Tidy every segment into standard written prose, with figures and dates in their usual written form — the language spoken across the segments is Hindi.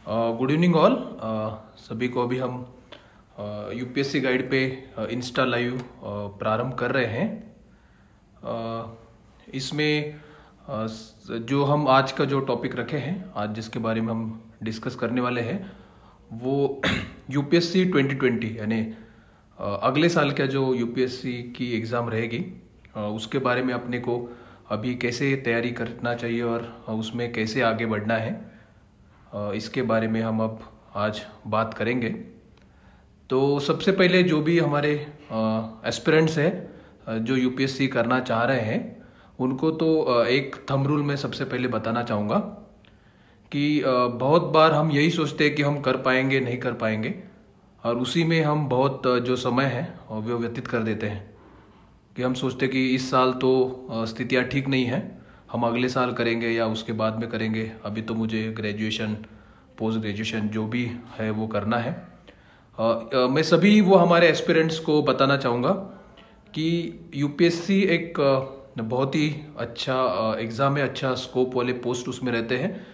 Good evening all. सभी को अभी हम यूपीएससी गाइड पे इंस्टा लाइव प्रारंभ कर रहे हैं। इसमें जो हम आज का जो टॉपिक रखे हैं, आज जिसके बारे में हम डिस्कस करने वाले हैं वो यूपीएससी 2020 यानी अगले साल का जो यूपीएससी की एग्ज़ाम रहेगी उसके बारे में अपने को अभी कैसे तैयारी करना चाहिए और उसमें कैसे आगे बढ़ना है, इसके बारे में हम अब आज बात करेंगे। तो सबसे पहले जो भी हमारे एस्पिरेंट्स हैं जो यूपीएससी करना चाह रहे हैं उनको तो एक थंब रूल में सबसे पहले बताना चाहूँगा कि बहुत बार हम यही सोचते हैं कि हम कर पाएंगे नहीं कर पाएंगे, और उसी में हम बहुत जो समय है वो व्यतीत कर देते हैं कि हम सोचते हैं कि इस साल तो स्थितियाँ ठीक नहीं है, हम अगले साल करेंगे या उसके बाद में करेंगे, अभी तो मुझे ग्रेजुएशन पोस्ट ग्रेजुएशन जो भी है वो करना है। मैं सभी वो हमारे एस्पिरेंट्स को बताना चाहूँगा कि यूपीएससी एक बहुत ही अच्छा एग्ज़ाम है, अच्छा स्कोप वाले पोस्ट उसमें रहते हैं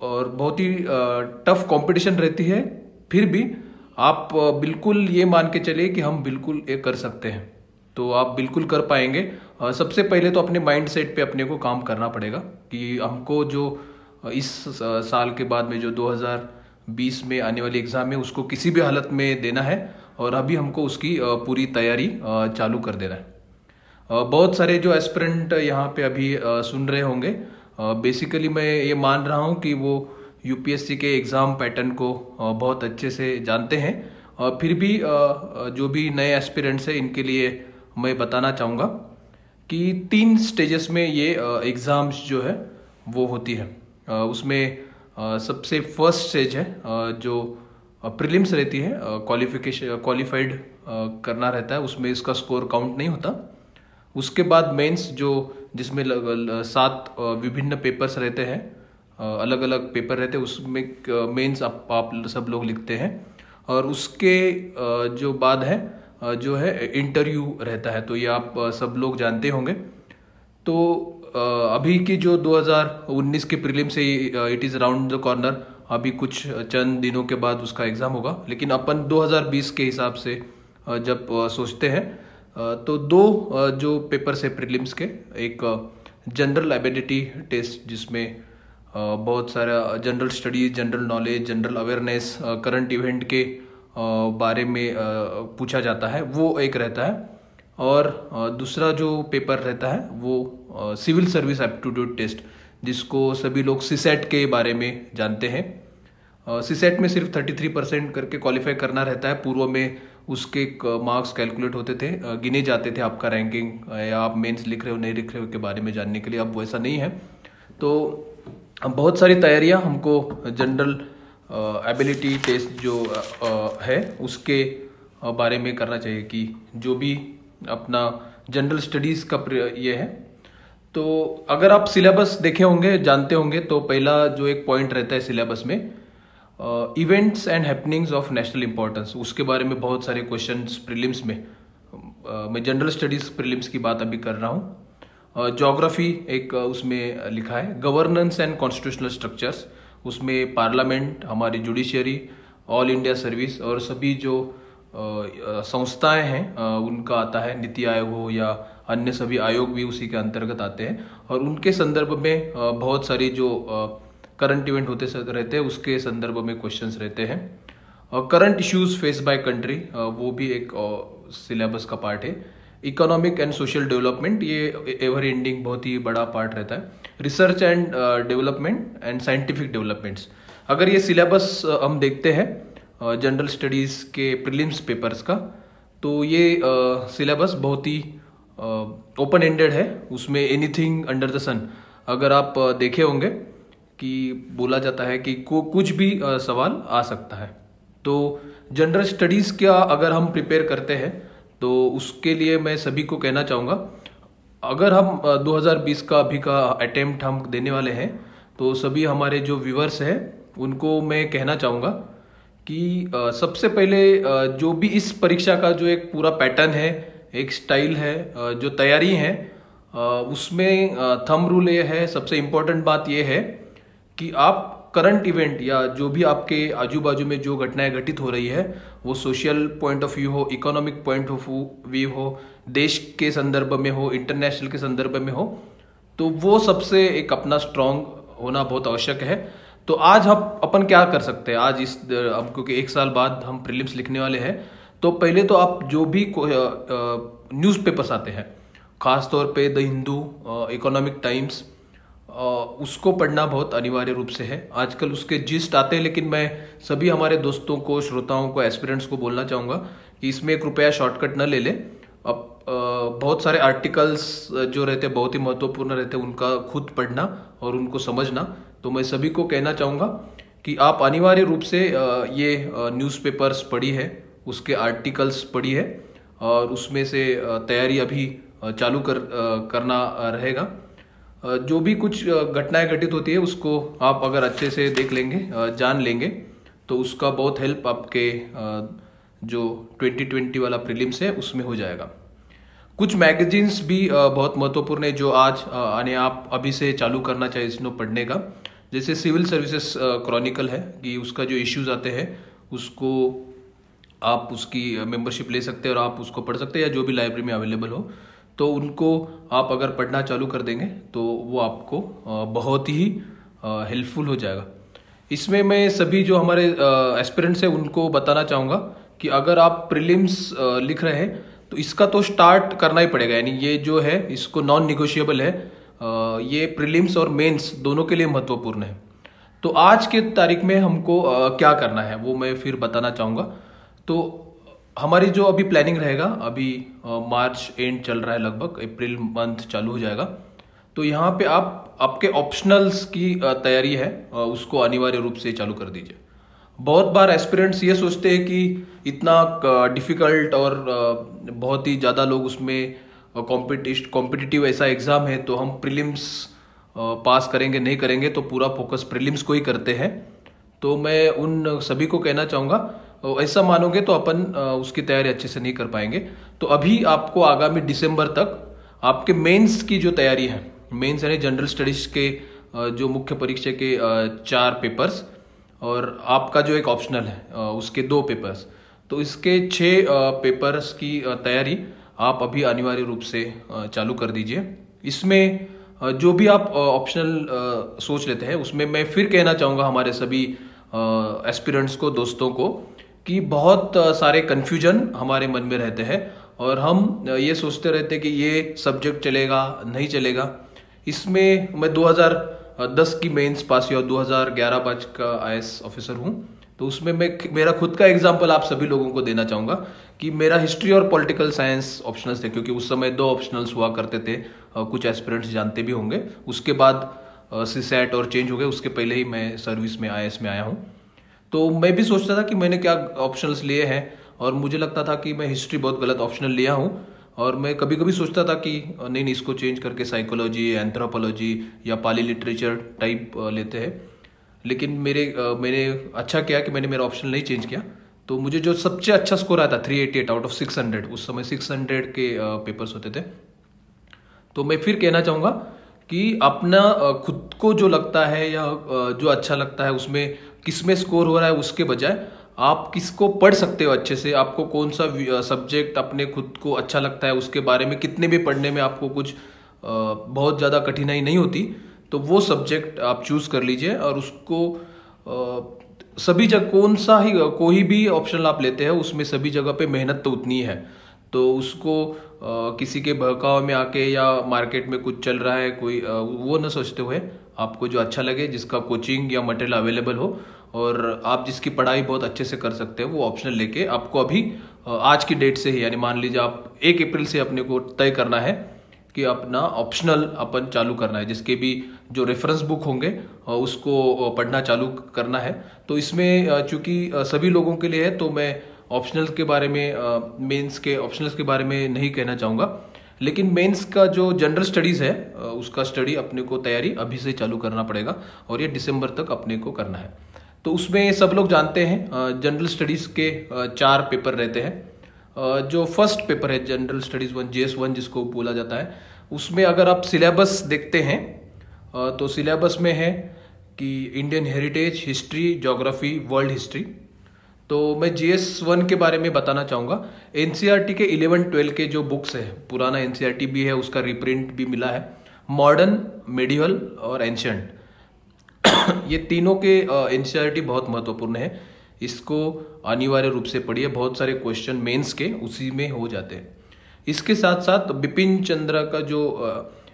और बहुत ही टफ कंपटीशन रहती है। फिर भी आप बिल्कुल ये मान के चलिए कि हम बिल्कुल ये कर सकते हैं, तो आप बिल्कुल कर पाएंगे। सबसे पहले तो अपने माइंड सेट पे अपने को काम करना पड़ेगा कि हमको जो इस साल के बाद में जो 2020 में आने वाली एग्ज़ाम है उसको किसी भी हालत में देना है और अभी हमको उसकी पूरी तैयारी चालू कर देना है। बहुत सारे जो एस्पिरेंट यहाँ पे अभी सुन रहे होंगे, बेसिकली मैं ये मान रहा हूँ कि वो यूपीएससी के एग्ज़ाम पैटर्न को बहुत अच्छे से जानते हैं। फिर भी जो भी नए एस्पिरेंट्स हैं इनके लिए मैं बताना चाहूँगा कि 3 स्टेजेस में ये एग्ज़ाम्स जो है वो होती है। उसमें सबसे फर्स्ट स्टेज है जो प्रीलिम्स रहती है, क्वालिफाइड करना रहता है, उसमें इसका स्कोर काउंट नहीं होता। उसके बाद मेंस जो जिसमें 7 विभिन्न पेपर्स रहते हैं, अलग अलग पेपर रहते हैं, उसमें मेंस आप सब लोग लिखते हैं और उसके जो बाद है जो है इंटरव्यू रहता है, तो ये आप सब लोग जानते होंगे। तो अभी की जो 2019 के प्रीलिम से it is round the corner, अभी कुछ चंद दिनों के बाद उसका एग्ज़ाम होगा, लेकिन अपन 2020 के हिसाब से जब सोचते हैं तो 2 जो पेपर्स है प्रीलिम्स के, एक जनरल एबिलिटी टेस्ट जिसमें बहुत सारा general studies, general knowledge, general awareness, current event के बारे में पूछा जाता है, वो एक रहता है। और दूसरा जो पेपर रहता है वो सिविल सर्विस एप्टीट्यूड टेस्ट, जिसको सभी लोग सीसेट के बारे में जानते हैं। सीसेट में सिर्फ 33% करके क्वालिफाई करना रहता है। पूर्व में उसके मार्क्स कैलकुलेट होते थे, गिने जाते थे आपका रैंकिंग या आप मेंस लिख रहे हो नहीं लिख रहे हो के बारे में जानने के लिए। अब वैसा नहीं है, तो बहुत सारी तैयारियां हमको जनरल एबिलिटी टेस्ट जो है उसके बारे में करना चाहिए कि जो भी अपना जनरल स्टडीज़ का ये है। तो अगर आप सिलेबस देखे होंगे, जानते होंगे, तो पहला जो एक पॉइंट रहता है सिलेबस में events and happenings of national importance, उसके बारे में बहुत सारे क्वेश्चंस प्रीलिम्स में। मैं जनरल स्टडीज़ प्रीलिम्स की बात अभी कर रहा हूँ। ज्योग्राफी एक उसमें लिखा है, गवर्नेंस एंड कॉन्स्टिट्यूशनल स्ट्रक्चर्स, उसमें पार्लियामेंट, हमारी जुडिशियरी, ऑल इंडिया सर्विस और सभी जो संस्थाएं हैं उनका आता है, नीति आयोग हो या अन्य सभी आयोग भी उसी के अंतर्गत आते हैं और उनके संदर्भ में बहुत सारी जो करंट इवेंट होते रहते हैं उसके संदर्भ में क्वेश्चंस रहते हैं। Current issues face by country, वो भी एक सिलेबस का पार्ट है। इकोनॉमिक एंड सोशल डेवलपमेंट, ये एवर एंडिंग बहुत ही बड़ा पार्ट रहता है। Research and development and scientific developments. अगर ये सिलेबस हम देखते हैं जनरल स्टडीज़ के प्रीलिम्स पेपर्स का, तो ये सिलेबस बहुत ही ओपन एंडेड है, उसमें एनीथिंग अंडर द सन। अगर आप देखे होंगे कि बोला जाता है कि कुछ भी सवाल आ सकता है। तो जनरल स्टडीज़ का अगर हम प्रिपेयर करते हैं तो उसके लिए मैं सभी को कहना चाहूँगा, अगर हम 2020 का अभी का अटेम्प्ट हम देने वाले हैं तो सभी हमारे जो व्यूअर्स हैं उनको मैं कहना चाहूँगा कि सबसे पहले जो भी इस परीक्षा का जो एक पूरा पैटर्न है, एक स्टाइल है, जो तैयारी है, उसमें थंब रूल ये है, सबसे इम्पोर्टेंट बात ये है कि आप करंट इवेंट या जो भी आपके आजू बाजू में जो घटनाएं घटित हो रही है, वो सोशल पॉइंट ऑफ व्यू हो, इकोनॉमिक पॉइंट ऑफ व्यू हो, देश के संदर्भ में हो, इंटरनेशनल के संदर्भ में हो, तो वो सबसे एक अपना स्ट्रांग होना बहुत आवश्यक है। तो आज हम अपन क्या कर सकते हैं आज अब क्योंकि एक साल बाद हम प्रीलिम्स लिखने वाले हैं, तो पहले तो आप जो भी न्यूज़पेपर्स आते हैं, खासतौर पे द हिंदू, इकोनॉमिक टाइम्स, उसको पढ़ना बहुत अनिवार्य रूप से है। आजकल उसके जिस्ट आते हैं, लेकिन मैं सभी हमारे दोस्तों को, श्रोताओं को, एस्पिरेंट्स को बोलना चाहूँगा कि इसमें कृपया शॉर्टकट न ले लें। अब बहुत सारे आर्टिकल्स जो रहते हैं बहुत ही महत्वपूर्ण रहते हैं, उनका खुद पढ़ना और उनको समझना। तो मैं सभी को कहना चाहूँगा कि आप अनिवार्य रूप से ये न्यूज़पेपर्स पढ़ी है, उसके आर्टिकल्स पढ़ी है, और उसमें से तैयारी अभी चालू करना रहेगा। जो भी कुछ घटनाएं घटित होती है उसको आप अगर अच्छे से देख लेंगे, जान लेंगे, तो उसका बहुत हेल्प आपके जो 2020 वाला प्रीलिम्स है उसमें हो जाएगा। कुछ मैगजीन्स भी बहुत महत्वपूर्ण है जो आज आप अभी से चालू करना चाहिए इसको पढ़ने का। जैसे सिविल सर्विसेज क्रॉनिकल है कि उसका जो इश्यूज आते हैं उसको आप उसकी मेंबरशिप ले सकते हैं और आप उसको पढ़ सकते हैं, या जो भी लाइब्रेरी में अवेलेबल हो, तो उनको आप अगर पढ़ना चालू कर देंगे तो वो आपको बहुत ही हेल्पफुल हो जाएगा। इसमें मैं सभी जो हमारे एस्पिरेंट्स हैं उनको बताना चाहूँगा कि अगर आप प्रीलिम्स लिख रहे हैं तो इसका तो स्टार्ट करना ही पड़ेगा, यानी ये जो है इसको नॉन निगोशिएबल है। ये प्रीलिम्स और मेंस दोनों के लिए महत्वपूर्ण है। तो आज के तारीख में हमको क्या करना है वो मैं फिर बताना चाहूँगा। तो हमारी जो अभी प्लानिंग रहेगा, अभी मार्च एंड चल रहा है, लगभग अप्रैल मंथ चालू हो जाएगा। तो यहाँ पे आप आपके ऑप्शनल्स की तैयारी है उसको अनिवार्य रूप से चालू कर दीजिए। बहुत बार एस्पिरेंट्स ये सोचते हैं कि इतना डिफिकल्ट और बहुत ही ज़्यादा लोग उसमें कॉम्पिटिटिव ऐसा एग्ज़ाम है, तो हम प्रीलिम्स पास करेंगे नहीं करेंगे, तो पूरा फोकस प्रीलिम्स को ही करते हैं। तो मैं उन सभी को कहना चाहूँगा, ऐसा मानोगे तो अपन उसकी तैयारी अच्छे से नहीं कर पाएंगे। तो अभी आपको आगामी दिसंबर तक आपके मेंस की जो तैयारी है, मेंस यानी जनरल स्टडीज के जो मुख्य परीक्षा के 4 पेपर्स और आपका जो एक ऑप्शनल है उसके 2 पेपर्स, तो इसके 6 पेपर्स की तैयारी आप अभी अनिवार्य रूप से चालू कर दीजिए। इसमें जो भी आप ऑप्शनल सोच लेते हैं उसमें मैं फिर कहना चाहूँगा हमारे सभी एस्पिरेंट्स को, दोस्तों को, कि बहुत सारे कन्फ्यूजन हमारे मन में रहते हैं और हम ये सोचते रहते हैं कि ये सब्जेक्ट चलेगा नहीं चलेगा। इसमें मैं 2010 की मेंस पास हुआ, 2011 बैच का आईएएस ऑफिसर हूँ। तो उसमें मैं मेरा खुद का एग्जांपल आप सभी लोगों को देना चाहूँगा कि मेरा हिस्ट्री और पॉलिटिकल साइंस ऑप्शनल्स थे, क्योंकि उस समय 2 ऑप्शनल्स हुआ करते थे। कुछ एस्पिरेंट्स जानते भी होंगे। उसके बाद सीसैट और चेंज हो गए, उसके पहले ही मैं सर्विस में आईएएस में आया हूँ। तो मैं भी सोचता था कि मैंने क्या ऑप्शनल्स लिए हैं, और मुझे लगता था कि मैं हिस्ट्री बहुत गलत ऑप्शनल लिया हूँ, और मैं कभी कभी सोचता था कि नहीं इसको चेंज करके साइकोलॉजी, एंथ्रोपोलॉजी या पाली लिटरेचर टाइप लेते हैं। लेकिन मैंने अच्छा किया कि मैंने मेरा ऑप्शन नहीं चेंज किया। तो मुझे जो सबसे अच्छा स्कोर आया था 388 आउट ऑफ 600, उस समय 600 के पेपर्स होते थे। तो मैं फिर कहना चाहूँगा कि अपना खुद को जो लगता है या जो अच्छा लगता है उसमें किसमें स्कोर हो रहा है उसके बजाय आप किसको पढ़ सकते हो अच्छे से, आपको कौन सा सब्जेक्ट अपने खुद को अच्छा लगता है, उसके बारे में कितने भी पढ़ने में आपको कुछ बहुत ज़्यादा कठिनाई नहीं होती, तो वो सब्जेक्ट आप चूज कर लीजिए। और उसको सभी जगह कोई भी ऑप्शन आप लेते हैं उसमें सभी जगह पे मेहनत तो उतनी है। तो उसको किसी के बहकाव में आके या मार्केट में कुछ चल रहा है कोई वो न सोचते हुए, आपको जो अच्छा लगे, जिसका कोचिंग या मटेरियल अवेलेबल हो और आप जिसकी पढ़ाई बहुत अच्छे से कर सकते हो, वो ऑप्शनल लेके आपको अभी आज की डेट से ही, यानी मान लीजिए आप 1 अप्रैल से अपने को तय करना है कि अपना ऑप्शनल अपन चालू करना है, जिसके भी जो रेफरेंस बुक होंगे उसको पढ़ना चालू करना है। तो इसमें चूंकि सभी लोगों के लिए है, तो मैं ऑप्शनल्स के बारे में, मेंस के ऑप्शनल्स के बारे में नहीं कहना चाहूँगा। लेकिन मेंस का जो जनरल स्टडीज़ है उसका स्टडी अपने को तैयारी अभी से चालू करना पड़ेगा, और ये दिसंबर तक अपने को करना है। तो उसमें सब लोग जानते हैं जनरल स्टडीज़ के 4 पेपर रहते हैं। जो फर्स्ट पेपर है जनरल स्टडीज़ 1 JS1 जिसको बोला जाता है, उसमें अगर आप सिलेबस देखते हैं तो सिलेबस में है कि Indian heritage, history, geography, world history. तो मैं GS1 के बारे में बताना चाहूँगा। NCERT के 11-12 के जो बुक्स है, पुराना NCERT भी है, उसका रिप्रिंट भी मिला है, मॉडर्न, मेडिवल और एंशियंट, ये तीनों के NCERT बहुत महत्वपूर्ण है। इसको अनिवार्य रूप से पढ़िए, बहुत सारे क्वेश्चन मेंस के उसी में हो जाते हैं। इसके साथ साथ बिपिन चंद्र का जो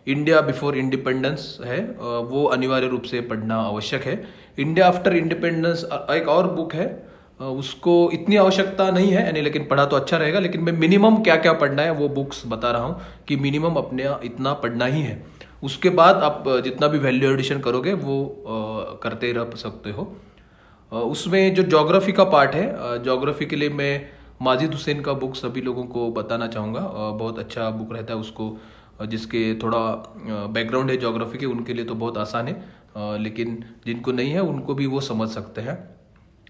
इंडिया बिफोर इंडिपेंडेंस है, वो अनिवार्य रूप से पढ़ना आवश्यक है। इंडिया आफ्टर इंडिपेंडेंस एक और बुक है, उसको इतनी आवश्यकता नहीं है यानी, लेकिन पढ़ा तो अच्छा रहेगा। लेकिन मैं मिनिमम क्या क्या पढ़ना है वो बुक्स बता रहा हूँ कि मिनिमम अपने इतना पढ़ना ही है। उसके बाद आप जितना भी वैल्यू एडिशन करोगे वो करते रह सकते हो। उसमें जो ज्योग्राफी का पार्ट है, ज्योग्राफी के लिए मैं माजिद हुसैन का बुक सभी लोगों को बताना चाहूँगा। बहुत अच्छा बुक रहता है, उसको जिसके थोड़ा बैकग्राउंड है ज्योग्राफी के, उनके लिए तो बहुत आसान है, लेकिन जिनको नहीं है उनको भी वो समझ सकते हैं।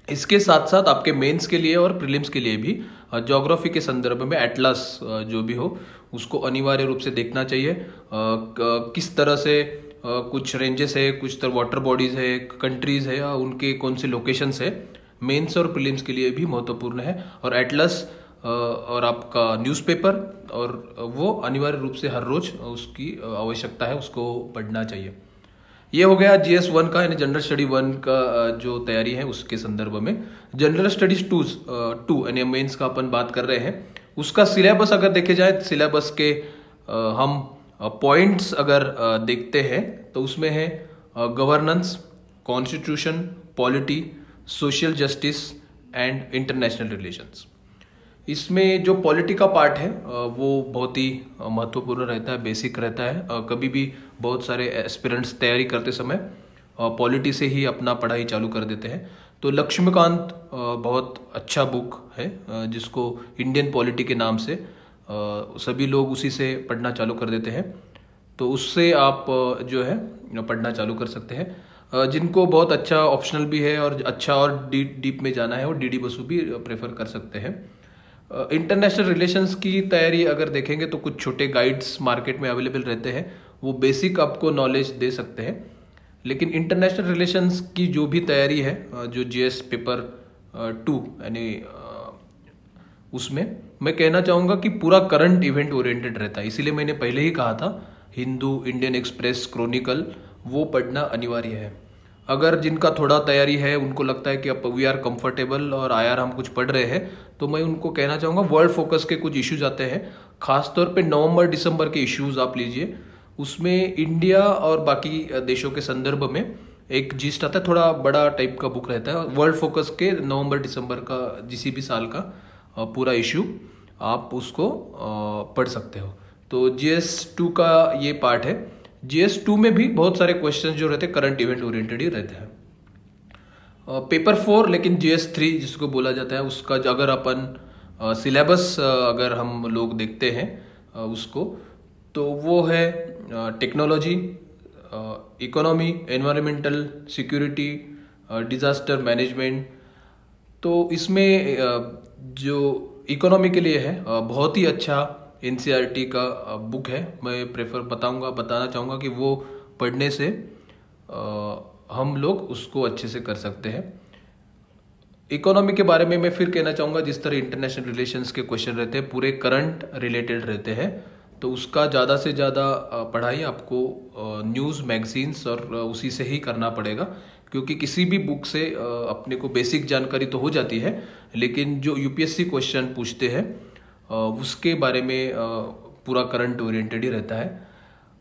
इसके साथ साथ आपके मेंस के लिए और प्रीलिम्स के लिए भी ज्योग्राफी के संदर्भ में एटलस जो भी हो उसको अनिवार्य रूप से देखना चाहिए। किस तरह से कुछ रेंजेस है, कुछ तरह वाटर बॉडीज है, कंट्रीज है, उनके कौन से लोकेशंस है, मेंस और प्रीलिम्स के लिए भी महत्वपूर्ण है। और एटलस और आपका न्यूज़पेपर, और वो अनिवार्य रूप से हर रोज उसकी आवश्यकता है, उसको पढ़ना चाहिए। ये हो गया GS1 का यानी जनरल स्टडी 1 का जो तैयारी है उसके संदर्भ में। जनरल स्टडीज 2 यानी मेंस का अपन बात कर रहे हैं, उसका सिलेबस अगर देखे जाए, सिलेबस के हम पॉइंट्स अगर देखते हैं तो उसमें है governance, constitution, polity, social justice and international relations. इसमें जो पॉलिटी का पार्ट है वो बहुत ही महत्वपूर्ण रहता है, बेसिक रहता है। कभी भी बहुत सारे एस्पिरेंट्स तैयारी करते समय पॉलिटी से ही अपना पढ़ाई चालू कर देते हैं। तो लक्ष्मीकांत बहुत अच्छा बुक है, जिसको इंडियन पॉलिटी के नाम से सभी लोग उसी से पढ़ना चालू कर देते हैं। तो उससे आप जो है पढ़ना चालू कर सकते हैं। जिनको बहुत अच्छा ऑप्शनल भी है और अच्छा और डीप में जाना है, वो DD बसु भी प्रेफर कर सकते हैं। इंटरनेशनल रिलेशंस की तैयारी अगर देखेंगे तो कुछ छोटे गाइड्स मार्केट में अवेलेबल रहते हैं, वो बेसिक आपको नॉलेज दे सकते हैं। लेकिन इंटरनेशनल रिलेशंस की जो भी तैयारी है, जो GS पेपर 2 यानी उसमें मैं कहना चाहूँगा कि पूरा करंट इवेंट ओरिएंटेड रहता है। इसीलिए मैंने पहले ही कहा था हिंदू, इंडियन एक्सप्रेस, क्रॉनिकल वो पढ़ना अनिवार्य है। अगर जिनका थोड़ा तैयारी है, उनको लगता है कि अब वी आर कंफर्टेबल और आयार हम कुछ पढ़ रहे हैं, तो मैं उनको कहना चाहूँगा वर्ल्ड फोकस के कुछ इश्यूज आते हैं, खासतौर पे नवंबर दिसंबर के इश्यूज आप लीजिए। उसमें इंडिया और बाकी देशों के संदर्भ में एक जिस्ट आता है, थोड़ा बड़ा टाइप का बुक रहता है। वर्ल्ड फोकस के नवंबर दिसंबर का किसी भी साल का पूरा इश्यू आप उसको पढ़ सकते हो। तो GS2 का ये पार्ट है। GS2 में भी बहुत सारे क्वेश्चंस जो रहते हैं करंट इवेंट ओरिएंटेड ही रहते हैं। पेपर 4 लेकिन GS3 जिसको बोला जाता है, उसका अगर अपन सिलेबस अगर हम लोग देखते हैं उसको, तो वो है technology, economy, environmental, security, disaster management. तो इसमें जो इकोनॉमी के लिए है बहुत ही अच्छा NCERT का बुक है। मैं बताना चाहूँगा कि वो पढ़ने से हम लोग उसको अच्छे से कर सकते हैं। इकोनॉमी के बारे में मैं फिर कहना चाहूँगा, जिस तरह इंटरनेशनल रिलेशंस के क्वेश्चन रहते हैं पूरे करंट रिलेटेड रहते हैं, तो उसका ज़्यादा से ज़्यादा पढ़ाई आपको न्यूज़ मैगजीन्स और उसी से ही करना पड़ेगा। क्योंकि किसी भी बुक से अपने को बेसिक जानकारी तो हो जाती है, लेकिन जो UPSC क्वेश्चन पूछते हैं उसके बारे में पूरा करंट ओरिएंटेड ही रहता है।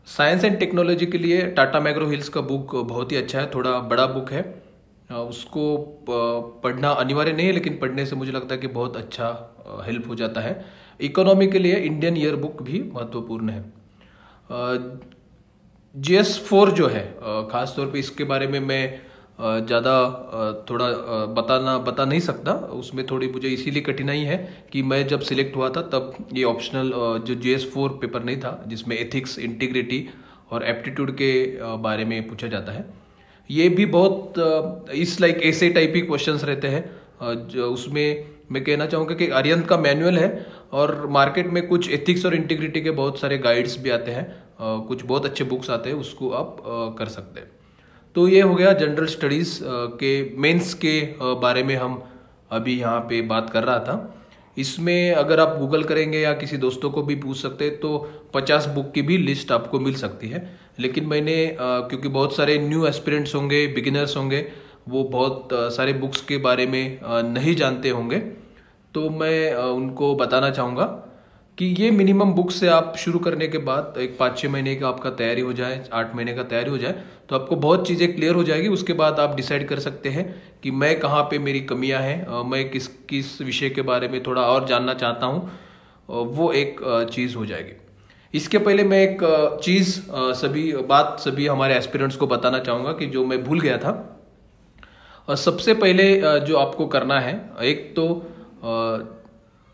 साइंस एंड टेक्नोलॉजी के लिए टाटा मैग्रो हिल्स का बुक बहुत ही अच्छा है, थोड़ा बड़ा बुक है, उसको पढ़ना अनिवार्य नहीं है, लेकिन पढ़ने से मुझे लगता है कि बहुत अच्छा हेल्प हो जाता है। इकोनॉमी के लिए इंडियन ईयर बुक भी महत्वपूर्ण है। GS4 जो है, खास तौर पे इसके बारे में मैं ज़्यादा थोड़ा बता नहीं सकता। उसमें थोड़ी मुझे इसीलिए कठिनाई है कि मैं जब सिलेक्ट हुआ था तब ये ऑप्शनल जो GS4 पेपर नहीं था, जिसमें एथिक्स, इंटीग्रिटी और एप्टीट्यूड के बारे में पूछा जाता है। ये भी बहुत इस लाइक ऐसे टाइप ही क्वेश्चंस रहते हैं। जो उसमें मैं कहना चाहूँगा कि अरिहंत का मैनुअल है, और मार्केट में कुछ एथिक्स और इंटीग्रिटी के बहुत सारे गाइड्स भी आते हैं, कुछ बहुत अच्छे बुक्स आते हैं, उसको आप कर सकते हैं। तो ये हो गया जनरल स्टडीज के मेंस के बारे में हम अभी यहाँ पे बात कर रहा था। इसमें अगर आप गूगल करेंगे या किसी दोस्तों को भी पूछ सकते हैं तो 50 बुक की भी लिस्ट आपको मिल सकती है। लेकिन मैंने क्योंकि बहुत सारे न्यू एस्पिरेंट्स होंगे, बिगिनर्स होंगे, वो बहुत सारे बुक्स के बारे में नहीं जानते होंगे, तो मैं उनको बताना चाहूँगा कि ये मिनिमम बुक से आप शुरू करने के बाद एक 5-6 महीने का आपका तैयारी हो जाए, 8 महीने का तैयारी हो जाए, तो आपको बहुत चीज़ें क्लियर हो जाएगी। उसके बाद आप डिसाइड कर सकते हैं कि मैं कहाँ पे मेरी कमियां हैं, मैं किस किस विषय के बारे में थोड़ा और जानना चाहता हूँ, वो एक चीज़ हो जाएगी। इसके पहले मैं एक चीज़ सभी हमारे एस्पिरेंट्स को बताना चाहूँगा कि जो मैं भूल गया था। सबसे पहले जो आपको करना है, एक तो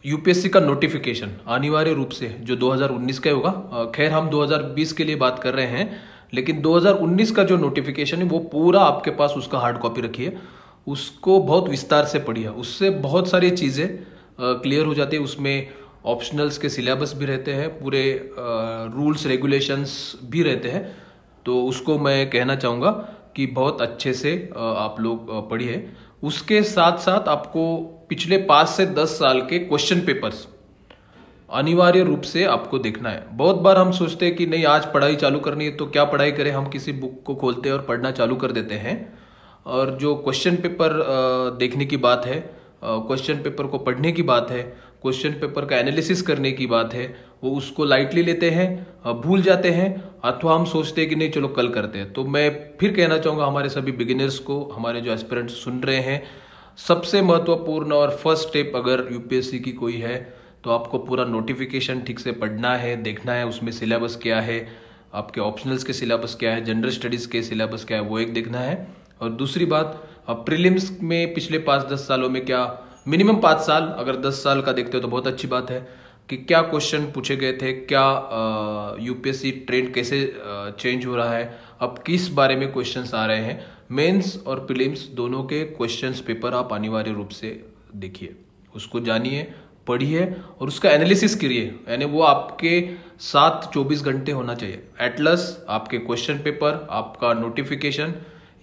यूपीएससी का नोटिफिकेशन अनिवार्य रूप से जो 2019 का होगा, खैर हम 2020 के लिए बात कर रहे हैं, लेकिन 2019 का जो नोटिफिकेशन है वो पूरा आपके पास उसका हार्ड कॉपी रखिए, उसको बहुत विस्तार से पढ़िए। उससे बहुत सारी चीज़ें क्लियर हो जाती है। उसमें ऑप्शनल्स के सिलेबस भी रहते हैं, पूरे रूल्स रेगुलेशंस भी रहते हैं। तो उसको मैं कहना चाहूँगा कि बहुत अच्छे से आप लोग पढ़िए। उसके साथ साथ आपको पिछले 5 से 10 साल के क्वेश्चन पेपर्स अनिवार्य रूप से आपको देखना है। बहुत बार हम सोचते हैं कि नहीं आज पढ़ाई चालू करनी है तो क्या पढ़ाई करें, हम किसी बुक को खोलते हैं और पढ़ना चालू कर देते हैं। और जो क्वेश्चन पेपर देखने की बात है, क्वेश्चन पेपर को पढ़ने की बात है, क्वेश्चन पेपर का एनालिसिस करने की बात है, वो उसको लाइटली लेते हैं, भूल जाते हैं, अथवा हम सोचते हैं कि नहीं चलो कल करते हैं। तो मैं फिर कहना चाहूँगा हमारे सभी बिगिनर्स को, हमारे जो एस्पिरेंट्स सुन रहे हैं, सबसे महत्वपूर्ण और फर्स्ट स्टेप अगर यूपीएससी की कोई है तो आपको पूरा नोटिफिकेशन ठीक से पढ़ना है, देखना है उसमें सिलेबस क्या है, आपके ऑप्शनल्स के सिलेबस क्या है, जनरल स्टडीज़ के सिलेबस क्या है, वो एक देखना है। और दूसरी बात, प्रीलिम्स में पिछले 5-10 सालों में क्या, मिनिमम 5 साल, अगर 10 साल का देखते हो तो बहुत अच्छी बात है कि क्या क्वेश्चन पूछे गए थे, क्या यूपीएससी ट्रेंड कैसे चेंज हो रहा है, अब किस बारे में क्वेश्चंस आ रहे हैं। मेंस और प्रीलिम्स दोनों के क्वेश्चंस पेपर आप अनिवार्य रूप से देखिए, उसको जानिए, पढ़िए और उसका एनालिसिस करिए। यानी वो आपके साथ 24 घंटे होना चाहिए एटलस, आपके क्वेश्चन पेपर, आपका नोटिफिकेशन,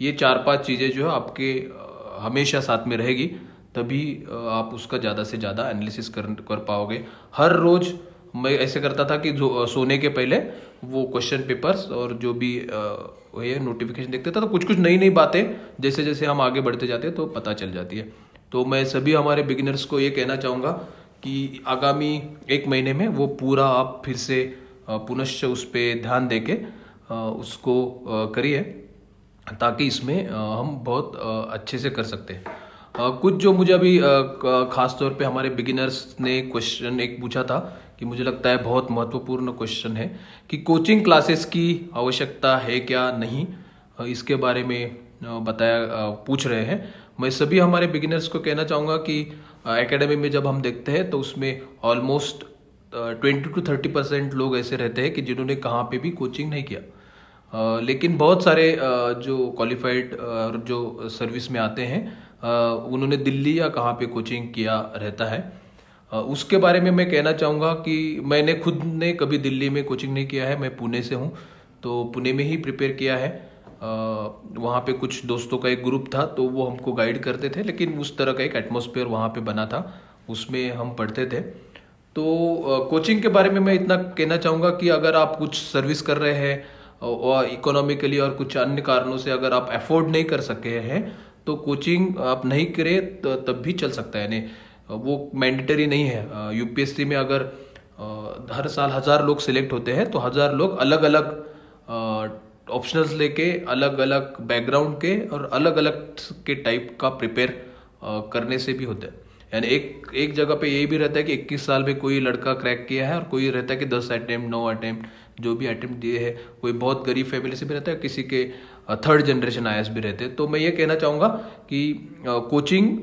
ये 4-5 चीज़ें जो है आपके हमेशा साथ में रहेगी, तभी आप उसका ज़्यादा से ज़्यादा एनालिसिस कर पाओगे। हर रोज़ मैं ऐसे करता था कि जो सोने के पहले वो क्वेश्चन पेपर्स और जो भी ये नोटिफिकेशन देखते था, तो कुछ कुछ नई नई बातें जैसे जैसे हम आगे बढ़ते जाते हैं तो पता चल जाती है। तो मैं सभी हमारे बिगिनर्स को ये कहना चाहूँगा कि आगामी 1 महीने में वो पूरा आप फिर से पुनश्च उस पर ध्यान देके उसको करिए, ताकि इसमें हम बहुत अच्छे से कर सकते हैं। कुछ जो मुझे अभी खास तौर पे हमारे बिगिनर्स ने क्वेश्चन एक पूछा था कि मुझे लगता है बहुत महत्वपूर्ण क्वेश्चन है कि कोचिंग क्लासेस की आवश्यकता है क्या नहीं, इसके बारे में पूछ रहे हैं। मैं सभी हमारे बिगिनर्स को कहना चाहूँगा कि एकेडमी में जब हम देखते हैं तो उसमें ऑलमोस्ट 20-30% लोग ऐसे रहते हैं कि जिन्होंने कहाँ पे भी कोचिंग नहीं किया। लेकिन बहुत सारे जो क्वालिफाइड और जो सर्विस में आते हैं उन्होंने दिल्ली या कहाँ पे कोचिंग किया रहता है। उसके बारे में मैं कहना चाहूँगा कि मैंने खुद ने कभी दिल्ली में कोचिंग नहीं किया है, मैं पुणे से हूँ, तो पुणे में ही प्रिपेयर किया है। वहाँ पे कुछ दोस्तों का एक ग्रुप था तो वो हमको गाइड करते थे, लेकिन उस तरह का एक एटमॉस्फेयर वहाँ पे बना था, उसमें हम पढ़ते थे। तो कोचिंग के बारे में मैं इतना कहना चाहूँगा कि अगर आप कुछ सर्विस कर रहे हैं और इकोनॉमिकली और कुछ अन्य कारणों से अगर आप अफोर्ड नहीं कर सके हैं तो कोचिंग आप नहीं करें तो तब भी चल सकता है। यानी वो मैंडेटरी नहीं है। यूपीएससी में अगर हर साल 1000 लोग सिलेक्ट होते हैं तो 1000 लोग अलग अलग ऑप्शनल्स लेके, अलग अलग बैकग्राउंड के और अलग अलग के टाइप का प्रिपेयर करने से भी होता है। यानी एक जगह पे यही भी रहता है कि 21 साल में कोई लड़का क्रैक किया है और कोई रहता है कि 10 अटेम्प्ट 9 अटेम्प्ट जो भी अटेम्प्ट दिए हैं, कोई बहुत गरीब फैमिली से भी रहता है, किसी के 3rd जनरेशन आईएएस भी रहते हैं। तो मैं ये कहना चाहूँगा कि कोचिंग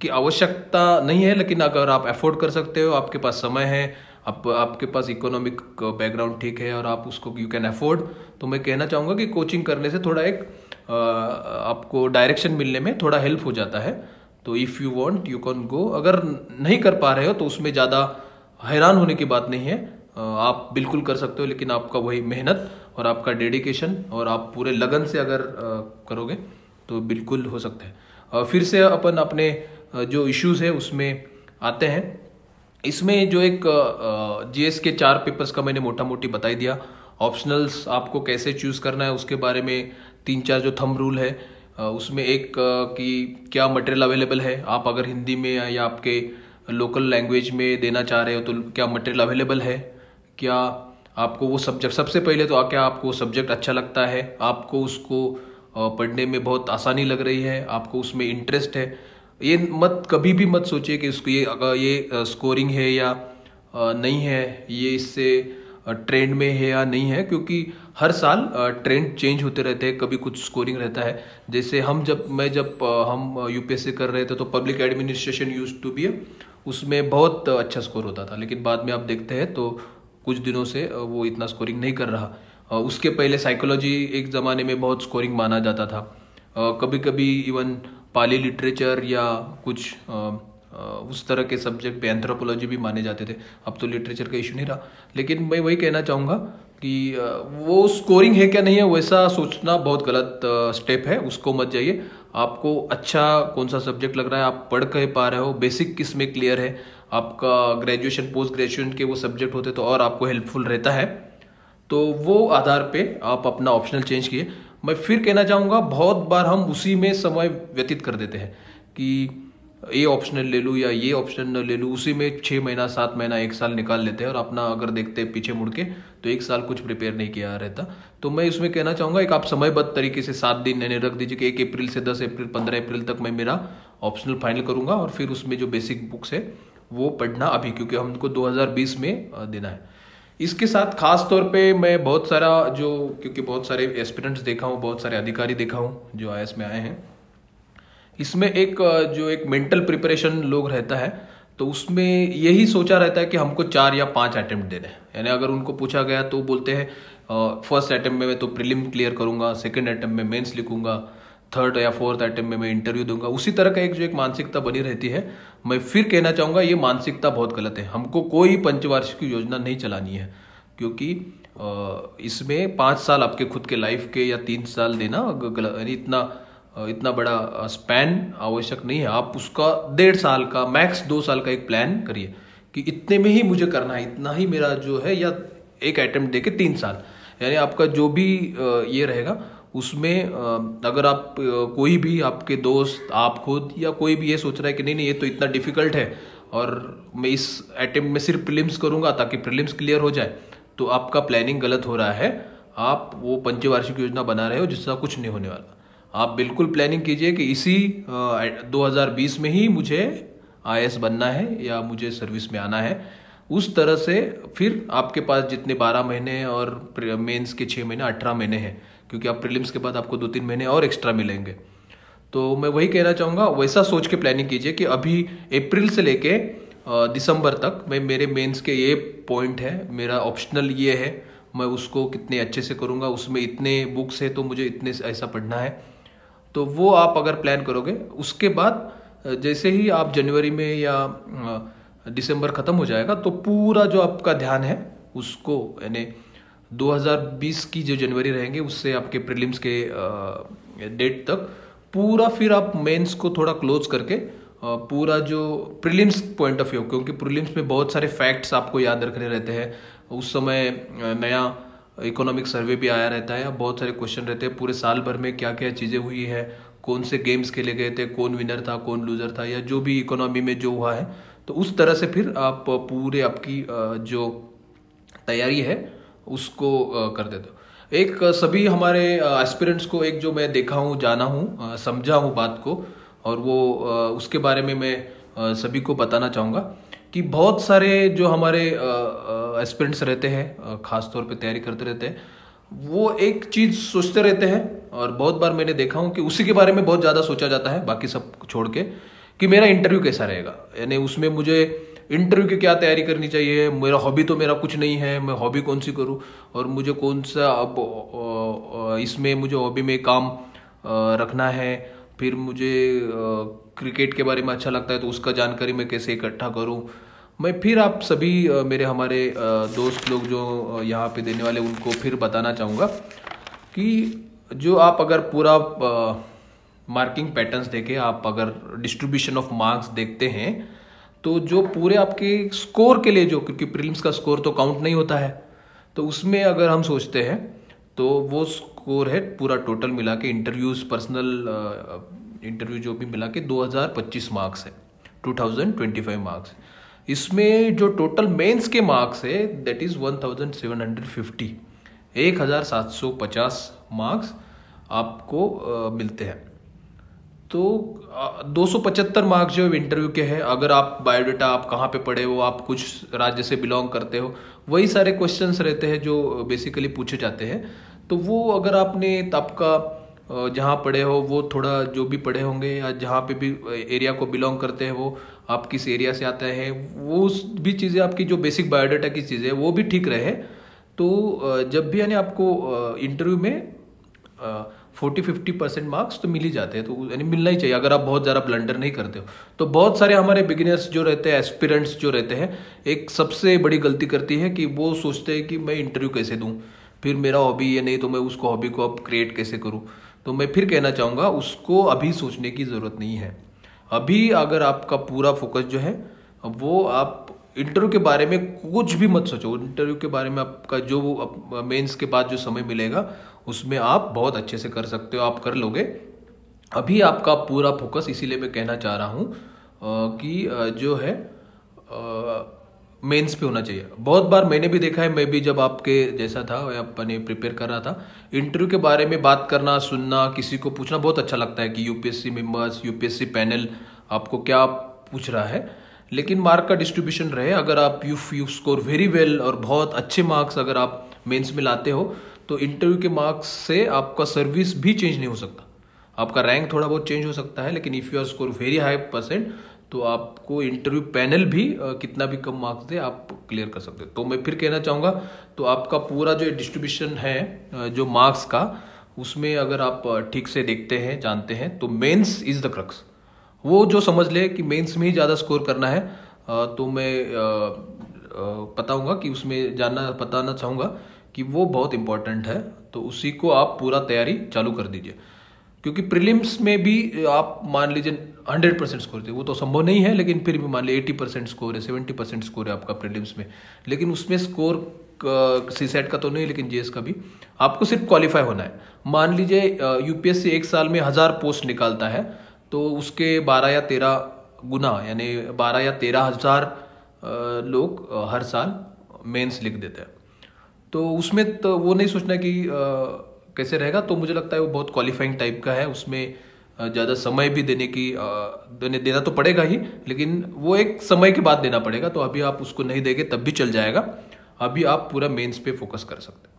की आवश्यकता नहीं है, लेकिन अगर आप अफोर्ड कर सकते हो, आपके पास समय है, आपके पास इकोनॉमिक बैकग्राउंड ठीक है और आप उसको यू कैन अफोर्ड, तो मैं कहना चाहूँगा कि कोचिंग करने से थोड़ा एक आपको डायरेक्शन मिलने में थोड़ा हेल्प हो जाता है। तो if you want you can go. अगर नहीं कर पा रहे हो तो उसमें ज़्यादा हैरान होने की बात नहीं है। आप बिल्कुल कर सकते हो, लेकिन आपका वही मेहनत और आपका डेडिकेशन और आप पूरे लगन से अगर करोगे तो बिल्कुल हो सकता है। फिर से अपन अपने जो इश्यूज है उसमें आते हैं। इसमें जो एक जीएस के 4 पेपर्स का मैंने मोटा मोटी बता ही दिया। ऑप्शनल्स आपको कैसे चूज करना है उसके बारे में 3-4 जो थंब रूल है उसमें एक कि क्या मटेरियल अवेलेबल है, आप अगर हिंदी में या आपके लोकल लैंग्वेज में देना चाह रहे हो तो क्या मटेरियल अवेलेबल है, क्या आपको वो सब्जेक्ट, सबसे पहले तो क्या आपको सब्जेक्ट अच्छा लगता है, आपको उसको पढ़ने में बहुत आसानी लग रही है, आपको उसमें इंटरेस्ट है। ये मत कभी भी मत सोचिए कि उसको ये स्कोरिंग है या नहीं है, ये इससे ट्रेंड में है या नहीं है, क्योंकि हर साल ट्रेंड चेंज होते रहते हैं, कभी कुछ स्कोरिंग रहता है। जैसे जब हम यूपीएससी कर रहे थे तो public administration used to be, उसमें बहुत अच्छा स्कोर होता था, लेकिन बाद में आप देखते हैं तो कुछ दिनों से वो इतना स्कोरिंग नहीं कर रहा। उसके पहले साइकोलॉजी एक ज़माने में बहुत स्कोरिंग माना जाता था, कभी कभी इवन पाली लिटरेचर या कुछ उस तरह के सब्जेक्ट पे एंथ्रोपोलॉजी भी माने जाते थे। अब तो लिटरेचर का इशू नहीं रहा, लेकिन मैं वही कहना चाहूँगा कि वो स्कोरिंग है क्या नहीं है वैसा सोचना बहुत गलत स्टेप है, उसको मत जाइए। आपको अच्छा कौन सा सब्जेक्ट लग रहा है, आप पढ़ कह पा रहे हो, बेसिक किस में क्लियर है, आपका ग्रेजुएशन पोस्ट ग्रेजुएशन के वो सब्जेक्ट होते तो और आपको हेल्पफुल रहता है, तो वो आधार पे आप अपना ऑप्शनल चेंज किए। मैं फिर कहना चाहूँगा, बहुत बार हम उसी में समय व्यतीत कर देते हैं कि ये ऑप्शनल ले लूँ या ये ऑप्शनल न ले लूँ, उसी में 6 महीना 7 महीना 1 साल निकाल लेते हैं और अपना अगर देखते हैं पीछे मुड़ के तो 1 साल कुछ प्रिपेयर नहीं किया रहता। तो मैं इसमें कहना चाहूँगा एक आप समयबद्ध तरीके से 7 दिन यानी रख दीजिए कि 1 अप्रैल से 10 अप्रैल 15 अप्रैल तक मैं मेरा ऑप्शनल फाइनल करूँगा और फिर उसमें जो बेसिक बुक्स है वो पढ़ना अभी, क्योंकि हमको 2020 में देना है। इसके साथ खास तौर पे मैं बहुत सारा क्योंकि बहुत सारे एस्पिरेंट्स देखा हूँ, बहुत सारे अधिकारी देखा हूँ जो आईएएस में आए हैं, इसमें एक मेंटल प्रिपरेशन लोग रहता है तो उसमें यही सोचा रहता है कि हमको 4 या 5 अटेम्प्ट देने हैं। यानी अगर उनको पूछा गया तो बोलते हैं फर्स्ट अटेम्प्ट में मैं तो प्रीलिम क्लियर करूंगा, सेकंड अटेम्प्ट में मेंस लिखूंगा, थर्ड या फोर्थ अटेम्प्ट में मैं इंटरव्यू दूंगा। उसी तरह का एक मानसिकता बनी रहती है। मैं फिर कहना चाहूंगा ये मानसिकता बहुत गलत है। हमको कोई पंचवार्षिक योजना नहीं चलानी है, क्योंकि इसमें 5 साल आपके खुद के लाइफ के या 3 साल देना यानी इतना बड़ा स्पैन आवश्यक नहीं है। आप उसका 1.5 साल का मैक्स 2 साल का एक प्लान करिए कि इतने में ही मुझे करना है, इतना ही मेरा जो है, या एक अटेम्प्ट देके 3 साल, यानी आपका जो भी ये रहेगा उसमें अगर आप कोई भी आपके दोस्त, आप खुद या कोई भी ये सोच रहा है कि नहीं नहीं ये तो इतना डिफिकल्ट है और मैं इस अटेम्प्ट में सिर्फ प्रीलिम्स करूंगा ताकि प्रीलिम्स क्लियर हो जाए, तो आपका प्लानिंग गलत हो रहा है। आप वो पंचवार्षिक योजना बना रहे हो जिसका कुछ नहीं होने वाला। आप बिल्कुल प्लानिंग कीजिए कि इसी 2020 में ही मुझे आईएएस बनना है या मुझे सर्विस में आना है। उस तरह से फिर आपके पास जितने 12 महीने और मेंस के 6 महीने 18 महीने हैं, क्योंकि आप प्रीलिम्स के बाद आपको 2-3 महीने और एक्स्ट्रा मिलेंगे। तो मैं वही कहना चाहूँगा, वैसा सोच के प्लानिंग कीजिए कि अभी अप्रैल से लेके दिसंबर तक मैं मेरे मेंस के ये पॉइंट है, मेरा ऑप्शनल ये है, मैं उसको कितने अच्छे से करूँगा, उसमें इतने बुक्स है तो मुझे इतने ऐसा पढ़ना है। तो वो आप अगर प्लान करोगे, उसके बाद जैसे ही आप जनवरी में या दिसंबर खत्म हो जाएगा तो पूरा जो आपका ध्यान है उसको, यानी 2020 की जो जनवरी रहेंगे उससे आपके प्रीलिम्स के डेट तक पूरा, फिर आप मेंस को थोड़ा क्लोज करके पूरा जो प्रीलिम्स पॉइंट ऑफ व्यू, क्योंकि प्रीलिम्स में बहुत सारे फैक्ट्स आपको याद रखने रहते हैं। उस समय नया इकोनॉमिक सर्वे भी आया रहता है, बहुत सारे क्वेश्चन रहते हैं पूरे साल भर में क्या क्या चीज़ें हुई है, कौन से गेम्स खेले गए थे, कौन विनर था कौन लूजर था, या जो भी इकोनॉमी में जो हुआ है। तो उस तरह से फिर आप पूरे आपकी जो तैयारी है उसको कर देते हो। एक सभी हमारे एस्पिरेंट्स को एक जो मैं देखा हूँ, जाना हूँ, समझा हूँ बात को, और वो उसके बारे में मैं सभी को बताना चाहूँगा कि बहुत सारे जो हमारे एस्पिरेंट्स रहते हैं, खास तौर पे तैयारी करते रहते हैं, वो एक चीज सोचते रहते हैं और बहुत बार मैंने देखा हूँ कि उसी के बारे में बहुत ज्यादा सोचा जाता है बाकी सब छोड़ के, कि मेरा इंटरव्यू कैसा रहेगा, यानी उसमें मुझे इंटरव्यू की क्या तैयारी करनी चाहिए, मेरा हॉबी तो मेरा कुछ नहीं है, मैं हॉबी कौन सी करूँ, और मुझे कौन सा अब इसमें मुझे हॉबी में काम रखना है, फिर मुझे क्रिकेट के बारे में अच्छा लगता है तो उसका जानकारी मैं कैसे इकट्ठा करूँ, मैं फिर आप सभी मेरे हमारे दोस्त लोग जो यहाँ पे देने वाले उनको फिर बताना चाहूँगा कि जो आप अगर पूरा मार्किंग पैटर्न्स देखें, आप अगर डिस्ट्रीब्यूशन ऑफ मार्क्स देखते हैं, तो जो पूरे आपके स्कोर के लिए जो, क्योंकि प्रीलिम्स का स्कोर तो काउंट नहीं होता है, तो उसमें अगर हम सोचते हैं तो वो स्कोर है पूरा टोटल मिला के इंटरव्यूज, पर्सनल इंटरव्यू जो भी मिला के 2025 मार्क्स है, 2025 मार्क्स। इसमें जो टोटल मेंस के मार्क्स है दैट इज 1750, 1750 मार्क्स आपको मिलते हैं। तो 275 मार्क्स जो इंटरव्यू के हैं, अगर आप बायोडाटा, आप कहाँ पे पढ़े हो, आप कुछ राज्य से बिलोंग करते हो, वही सारे क्वेश्चंस रहते हैं जो बेसिकली पूछे जाते हैं। तो वो अगर आपने आपका जहाँ पढ़े हो वो थोड़ा जो भी पढ़े होंगे, या जहाँ पे भी एरिया को बिलोंग करते हैं वो आप किस एरिया से आता है, वो भी चीज़ें आपकी जो बेसिक बायोडाटा की चीज़ें वो भी ठीक रहे, तो जब भी यानी आपको इंटरव्यू में 40-50% मार्क्स तो मिल ही जाते हैं, तो यानी मिलना ही चाहिए अगर आप बहुत ज़्यादा ब्लंडर नहीं करते हो। तो बहुत सारे हमारे बिगिनर्स जो रहते हैं, एस्पिरेंट्स जो रहते हैं, एक सबसे बड़ी गलती करती है कि वो सोचते हैं कि मैं इंटरव्यू कैसे दूं, फिर मेरा हॉबी ये नहीं तो मैं उसको हॉबी को अब क्रिएट कैसे करूं। तो मैं फिर कहना चाहूँगा उसको अभी सोचने की ज़रूरत नहीं है। अभी अगर आपका पूरा फोकस जो है वो आप इंटरव्यू के बारे में कुछ भी मत सोचो। इंटरव्यू के बारे में आपका जो मेंस के बाद जो समय मिलेगा उसमें आप बहुत अच्छे से कर सकते हो, आप कर लोगे। अभी आपका पूरा फोकस, इसीलिए मैं कहना चाह रहा हूँ कि जो है मेंस पे होना चाहिए। बहुत बार मैंने भी देखा है, मैं भी जब आपके जैसा था या अपने प्रिपेयर कर रहा था, इंटरव्यू के बारे में बात करना, सुनना, किसी को पूछना बहुत अच्छा लगता है कि यूपीएससी मेंबर्स, यूपीएससी पैनल आपको क्या पूछ रहा है। लेकिन मार्क का डिस्ट्रीब्यूशन रहे, अगर आप यू स्कोर वेरी वेल और बहुत अच्छे मार्क्स अगर आप मेंस में लाते हो, तो इंटरव्यू के मार्क्स से आपका सर्विस भी चेंज नहीं हो सकता। आपका रैंक थोड़ा बहुत चेंज हो सकता है, लेकिन if you are score very high percent तो आपको इंटरव्यू पैनल भी कितना भी कम मार्क्स दे आप क्लियर कर सकते हो। तो मैं फिर कहना चाहूँगा, तो आपका पूरा जो डिस्ट्रीब्यूशन है जो मार्क्स का, उसमें अगर आप ठीक से देखते हैं, जानते हैं, तो मेंस इज द क्रक्स। वो जो समझ ले कि मेंस में ही ज़्यादा स्कोर करना है, तो मैं बताऊंगा कि उसमें बताना चाहूँगा कि वो बहुत इंपॉर्टेंट है। तो उसी को आप पूरा तैयारी चालू कर दीजिए, क्योंकि प्रीलिम्स में भी आप मान लीजिए 100% स्कोर थे, वो तो संभव नहीं है, लेकिन फिर भी मान लीजिए 80% स्कोर है, 70% स्कोर है आपका प्रीलिम्स में, लेकिन उसमें स्कोर सीसेट का तो नहीं, लेकिन जीएस का भी आपको सिर्फ क्वालिफाई होना है। मान लीजिए यूपीएससी एक साल में 1000 पोस्ट निकालता है, तो उसके 12 या 13 गुना, यानी 12 या 13,000 लोग हर साल मेंस लिख देते हैं। तो उसमें तो वो नहीं सोचना कि कैसे रहेगा। तो मुझे लगता है वो बहुत क्वालिफाइंग टाइप का है, उसमें ज़्यादा समय भी देना तो पड़ेगा ही, लेकिन वो एक समय के बाद देना पड़ेगा। तो अभी आप उसको नहीं देंगे तब भी चल जाएगा, अभी आप पूरा मेंस पे फोकस कर सकते हैं।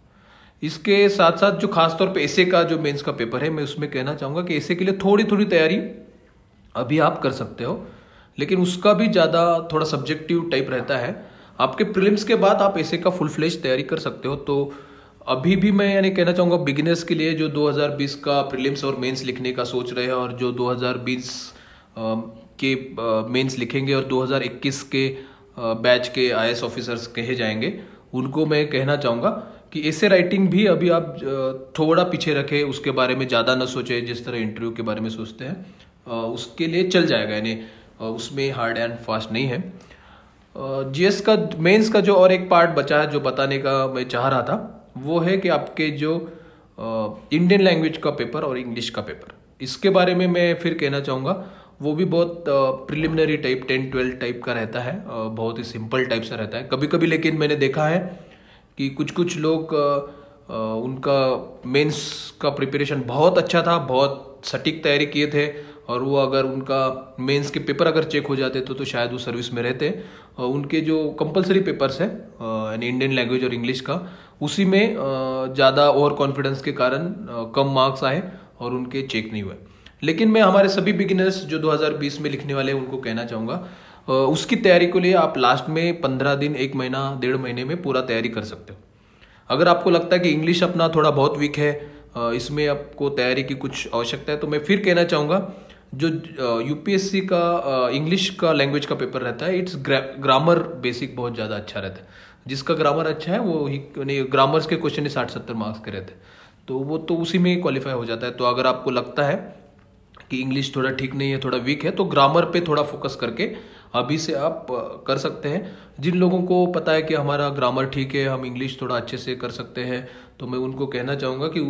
इसके साथ साथ जो खासतौर पे एसे का जो मेंस का पेपर है, मैं उसमें कहना चाहूँगा कि एसे के लिए थोड़ी थोड़ी तैयारी अभी आप कर सकते हो, लेकिन उसका भी ज़्यादा थोड़ा सब्जेक्टिव टाइप रहता है। आपके प्रीलिम्स के बाद आप एसे का फुल फ्लेज तैयारी कर सकते हो। तो अभी भी मैं यानी कहना चाहूँगा बिगिनर्स के लिए जो 2020 का प्रीलिम्स और मेंस लिखने का सोच रहे हैं, और जो 2020 के मेंस लिखेंगे और 2021 के बैच के आईएएस ऑफिसर्स कहे जाएंगे, उनको मैं कहना चाहूँगा कि ऐसे राइटिंग भी अभी आप थोड़ा पीछे रखें, उसके बारे में ज़्यादा न सोचें जिस तरह इंटरव्यू के बारे में सोचते हैं। उसके लिए चल जाएगा, यानी उसमें हार्ड एंड फास्ट नहीं है। जीएस का मेंस का जो और एक पार्ट बचा है जो बताने का मैं चाह रहा था, वो है कि आपके जो इंडियन लैंग्वेज का पेपर और इंग्लिश का पेपर, इसके बारे में मैं फिर कहना चाहूँगा। वो भी बहुत प्रिलिमिनरी टाइप 10-12 टाइप का रहता है, बहुत ही सिंपल टाइप से रहता है कभी कभी, लेकिन मैंने देखा है कि कुछ कुछ लोग उनका मेंस का प्रिपरेशन बहुत अच्छा था, बहुत सटीक तैयारी किए थे, और वो अगर उनका मेंस के पेपर अगर चेक हो जाते तो शायद वो सर्विस में रहते। उनके जो कंपलसरी पेपर्स है यानी इंडियन लैंग्वेज और इंग्लिश का, उसी में ज़्यादा ओवर कॉन्फिडेंस के कारण कम मार्क्स आए और उनके चेक नहीं हुए। लेकिन मैं हमारे सभी बिगिनर्स जो 2020 में लिखने वाले हैं उनको कहना चाहूँगा, उसकी तैयारी के लिए आप लास्ट में 15 दिन, 1 महीना, 1.5 महीने में पूरा तैयारी कर सकते हो। अगर आपको लगता है कि इंग्लिश अपना थोड़ा बहुत वीक है, इसमें आपको तैयारी की कुछ आवश्यकता है, तो मैं फिर कहना चाहूँगा जो यूपीएससी का इंग्लिश का लैंग्वेज का पेपर रहता है, इट्स ग्रामर बेसिक बहुत ज़्यादा अच्छा रहता है। जिसका ग्रामर अच्छा है वो ही, ग्रामर्स के क्वेश्चन ही 60-70 मार्क्स के रहते हैं, तो वो तो उसी में क्वालिफाई हो जाता है। तो अगर आपको लगता है कि इंग्लिश थोड़ा ठीक नहीं है, थोड़ा वीक है, तो ग्रामर पे थोड़ा फोकस करके अभी से आप कर सकते हैं। जिन लोगों को पता है कि हमारा ग्रामर ठीक है, हम इंग्लिश थोड़ा अच्छे से कर सकते हैं, तो मैं उनको कहना चाहूँगा कि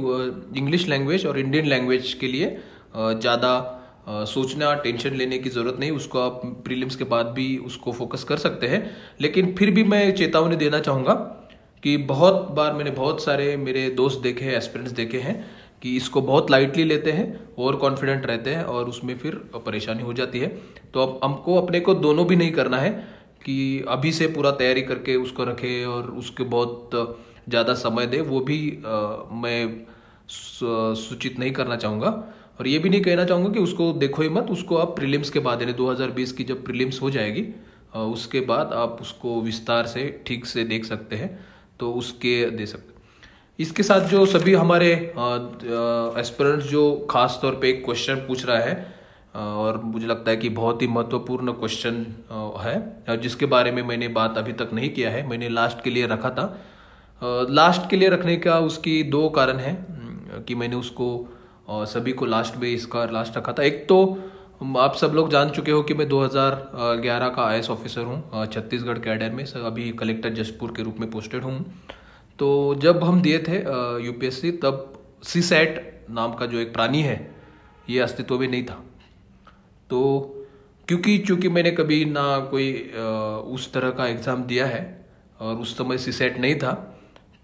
इंग्लिश लैंग्वेज और इंडियन लैंग्वेज के लिए ज़्यादा सोचना, टेंशन लेने की ज़रूरत नहीं। उसको आप प्रीलिम्स के बाद भी उसको फोकस कर सकते हैं। लेकिन फिर भी मैं चेतावनी देना चाहूँगा कि बहुत बार मैंने बहुत सारे मेरे दोस्त देखे हैं, एस्पिरेंट्स देखे हैं कि इसको बहुत लाइटली लेते हैं, ओवर कॉन्फिडेंट रहते हैं और उसमें फिर परेशानी हो जाती है। तो अब हमको अपने को दोनों भी नहीं करना है कि अभी से पूरा तैयारी करके उसको रखे और उसके बहुत ज़्यादा समय दे, वो भी मैं सूचित नहीं करना चाहूँगा। और ये भी नहीं कहना चाहूँगा कि उसको देखो ही मत, उसको आप प्रीलिम्स के बाद यानी 2020 की जब प्रीलिम्स हो जाएगी उसके बाद आप उसको विस्तार से ठीक से देख सकते हैं, तो उसके दे सकते हैं। इसके साथ जो सभी हमारे एस्पिरेंट्स जो खास तौर पे एक क्वेश्चन पूछ रहा है और मुझे लगता है कि बहुत ही महत्वपूर्ण क्वेश्चन है, जिसके बारे में मैंने बात अभी तक नहीं किया है, मैंने लास्ट के लिए रखा था। लास्ट के लिए रखने का उसकी दो कारण है कि मैंने उसको सभी को लास्ट में इसका लास्ट रखा था। एक तो आप सब लोग जान चुके हो कि मैं 2011 का आईएएस ऑफिसर हूँ, छत्तीसगढ़ कैडर में अभी कलेक्टर जशपुर के रूप में पोस्टेड हूँ। तो जब हम दिए थे यूपीएससी, तब सीसैट नाम का जो एक प्राणी है ये अस्तित्व में नहीं था। तो क्योंकि मैंने कभी ना कोई उस तरह का एग्ज़ाम दिया है और उस समय सीसैट नहीं था,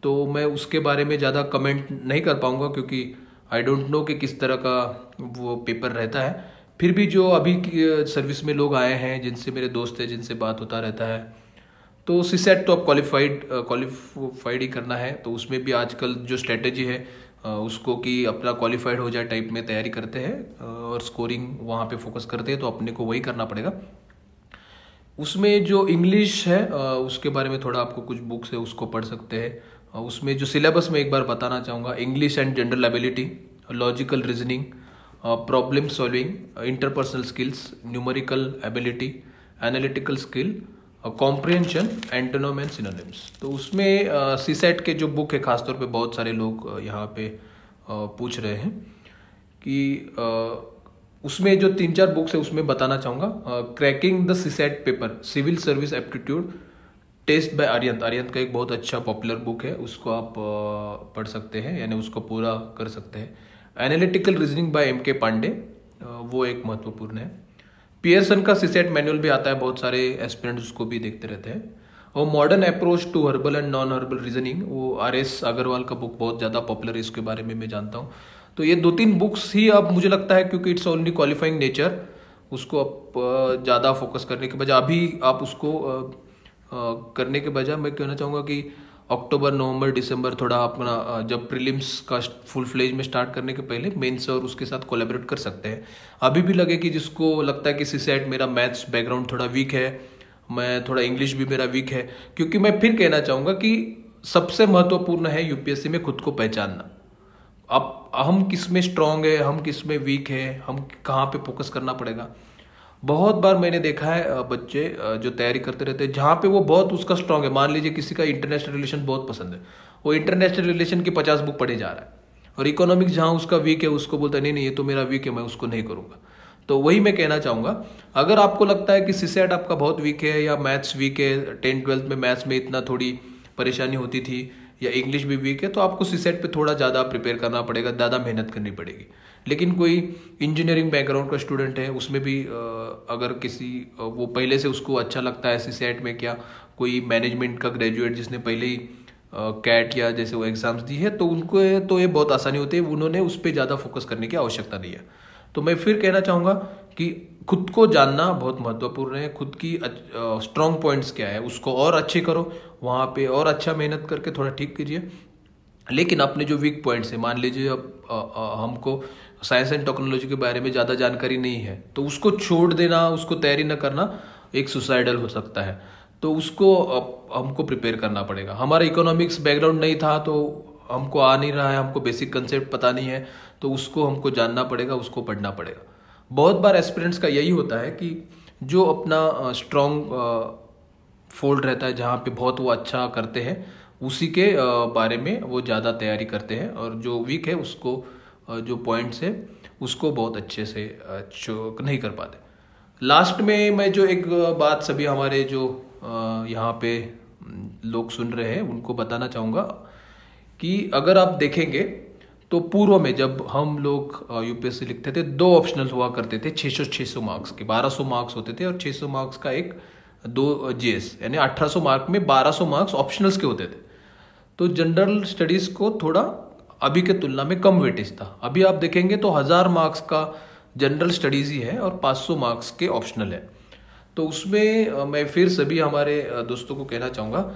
तो मैं उसके बारे में ज़्यादा कमेंट नहीं कर पाऊँगा, क्योंकि आई डोंट नो कि किस तरह का वो पेपर रहता है। फिर भी जो अभी की सर्विस में लोग आए हैं, जिनसे मेरे दोस्त हैं, जिनसे बात होता रहता है, तो सीसैट तो आप क्वालिफाइड ही करना है। तो उसमें भी आजकल जो स्ट्रेटेजी है उसको कि अपना क्वालिफाइड हो जाए टाइप में तैयारी करते हैं और स्कोरिंग वहाँ पे फोकस करते हैं, तो अपने को वही करना पड़ेगा। उसमें जो इंग्लिश है उसके बारे में थोड़ा आपको कुछ बुक्स है उसको पढ़ सकते हैं। उसमें जो सिलेबस में एक बार बताना चाहूँगा, English and general ability, logical reasoning, problem solving, interpersonal skills, numerical ability, analytical skill, comprehension, antonym and synonyms. तो उसमें सीसैट के जो बुक है, खासतौर पे बहुत सारे लोग यहाँ पे पूछ रहे हैं कि उसमें जो 3-4 बुक्स है उसमें बताना चाहूँगा। Cracking the CSAT paper, civil service aptitude test by Aryant का एक बहुत अच्छा पॉपुलर बुक है, उसको आप पढ़ सकते हैं, यानी उसको पूरा कर सकते हैं। एनालिटिकल रीजनिंग बाय एम के पांडे, वो एक महत्वपूर्ण है। पियर्सन का सीसैट मैनुअल भी आता है, बहुत सारे एस्पिरेंट्स उसको भी देखते रहते हैं। और modern approach to verbal and non verbal reasoning, वो आर.एस. अग्रवाल का बुक बहुत ज़्यादा पॉपुलर है, इसके बारे में मैं जानता हूँ। तो ये 2-3 बुक्स ही अब मुझे लगता है, क्योंकि इट्स ओनली क्वालिफाइंग नेचर, उसको आप ज़्यादा फोकस करने के बजाय अभी आप उसको करने के बजाय मैं कहना चाहूँगा कि अक्टूबर, नवंबर, दिसंबर थोड़ा अपना जब प्रीलिम्स का फुल फ्लेज में स्टार्ट करने के पहले मेंस और उसके साथ कोलैबोरेट कर सकते हैं। अभी भी लगे कि जिसको लगता है कि सीसैट मेरा मैथ्स बैकग्राउंड थोड़ा वीक है, मैं थोड़ा इंग्लिश भी मेरा वीक है, क्योंकि मैं फिर कहना चाहूँगा कि सबसे महत्वपूर्ण है यूपीएससी में खुद को पहचानना। अब हम किस में स्ट्रांग है, हम किस में वीक है, हम कहाँ पे फोकस करना पड़ेगा। बहुत बार मैंने देखा है बच्चे जो तैयारी करते रहते हैं, जहाँ पे वो बहुत उसका स्ट्रांग है, मान लीजिए किसी का इंटरनेशनल रिलेशन बहुत पसंद है, वो इंटरनेशनल रिलेशन की 50 बुक पढ़े जा रहा है, और इकोनॉमिक्स जहाँ उसका वीक है उसको बोलता है नहीं नहीं ये तो मेरा वीक है, मैं उसको नहीं करूँगा। तो वही मैं कहना चाहूँगा, अगर आपको लगता है कि सीसैट आपका बहुत वीक है या मैथ्स वीक है, 10th-12th में मैथ्स में इतना थोड़ी परेशानी होती थी, या इंग्लिश भी वीक है, तो आपको सीसैट पे थोड़ा ज़्यादा प्रिपेयर करना पड़ेगा, ज़्यादा मेहनत करनी पड़ेगी। लेकिन कोई इंजीनियरिंग बैकग्राउंड का स्टूडेंट है, उसमें भी अगर किसी वो पहले से उसको अच्छा लगता है सीसैट में, क्या कोई मैनेजमेंट का ग्रेजुएट जिसने पहले ही कैट या जैसे वो एग्जाम्स दी है, तो उनको तो ये बहुत आसानी होती है, उन्होंने उस पर ज़्यादा फोकस करने की आवश्यकता नहीं है। तो मैं फिर कहना चाहूँगा कि खुद को जानना बहुत महत्वपूर्ण है, खुद की स्ट्रॉन्ग पॉइंट्स क्या है उसको और अच्छे करो, वहाँ पे और अच्छा मेहनत करके थोड़ा ठीक कीजिए। लेकिन अपने जो वीक पॉइंट्स है, मान लीजिए अब हमको साइंस एंड टेक्नोलॉजी के बारे में ज़्यादा जानकारी नहीं है, तो उसको छोड़ देना, उसको तैयारी न करना एक सुसाइडल हो सकता है। तो उसको हमको प्रिपेयर करना पड़ेगा। हमारा इकोनॉमिक्स बैकग्राउंड नहीं था, तो हमको आ नहीं रहा है, हमको बेसिक कंसेप्ट पता नहीं है, तो उसको हमको जानना पड़ेगा, उसको पढ़ना पड़ेगा। बहुत बार एस्पिरेंट्स का यही होता है कि जो अपना स्ट्रॉन्ग फोल्ड रहता है, जहाँ पे बहुत वो अच्छा करते हैं, उसी के बारे में वो ज़्यादा तैयारी करते हैं, और जो वीक है उसको जो पॉइंट्स है उसको बहुत अच्छे से नहीं कर पाते। लास्ट में मैं जो एक बात सभी हमारे जो यहाँ पे लोग सुन रहे हैं उनको बताना चाहूँगा कि अगर आप देखेंगे तो पूर्व में जब हम लोग यूपीएससी लिखते थे, दो ऑप्शनल हुआ करते थे 600 मार्क्स के, 1200 मार्क्स होते थे, और 600 मार्क्स का एक दो जीएस, यानी 1800 मार्क में 1200 मार्क्स ऑप्शनल्स के होते थे। तो जनरल स्टडीज को थोड़ा अभी के तुलना में कम वेटेज था। अभी आप देखेंगे तो 1000 मार्क्स का जनरल स्टडीज ही है और 500 मार्क्स के ऑप्शनल है। तो उसमें मैं फिर सभी हमारे दोस्तों को कहना चाहूँगा,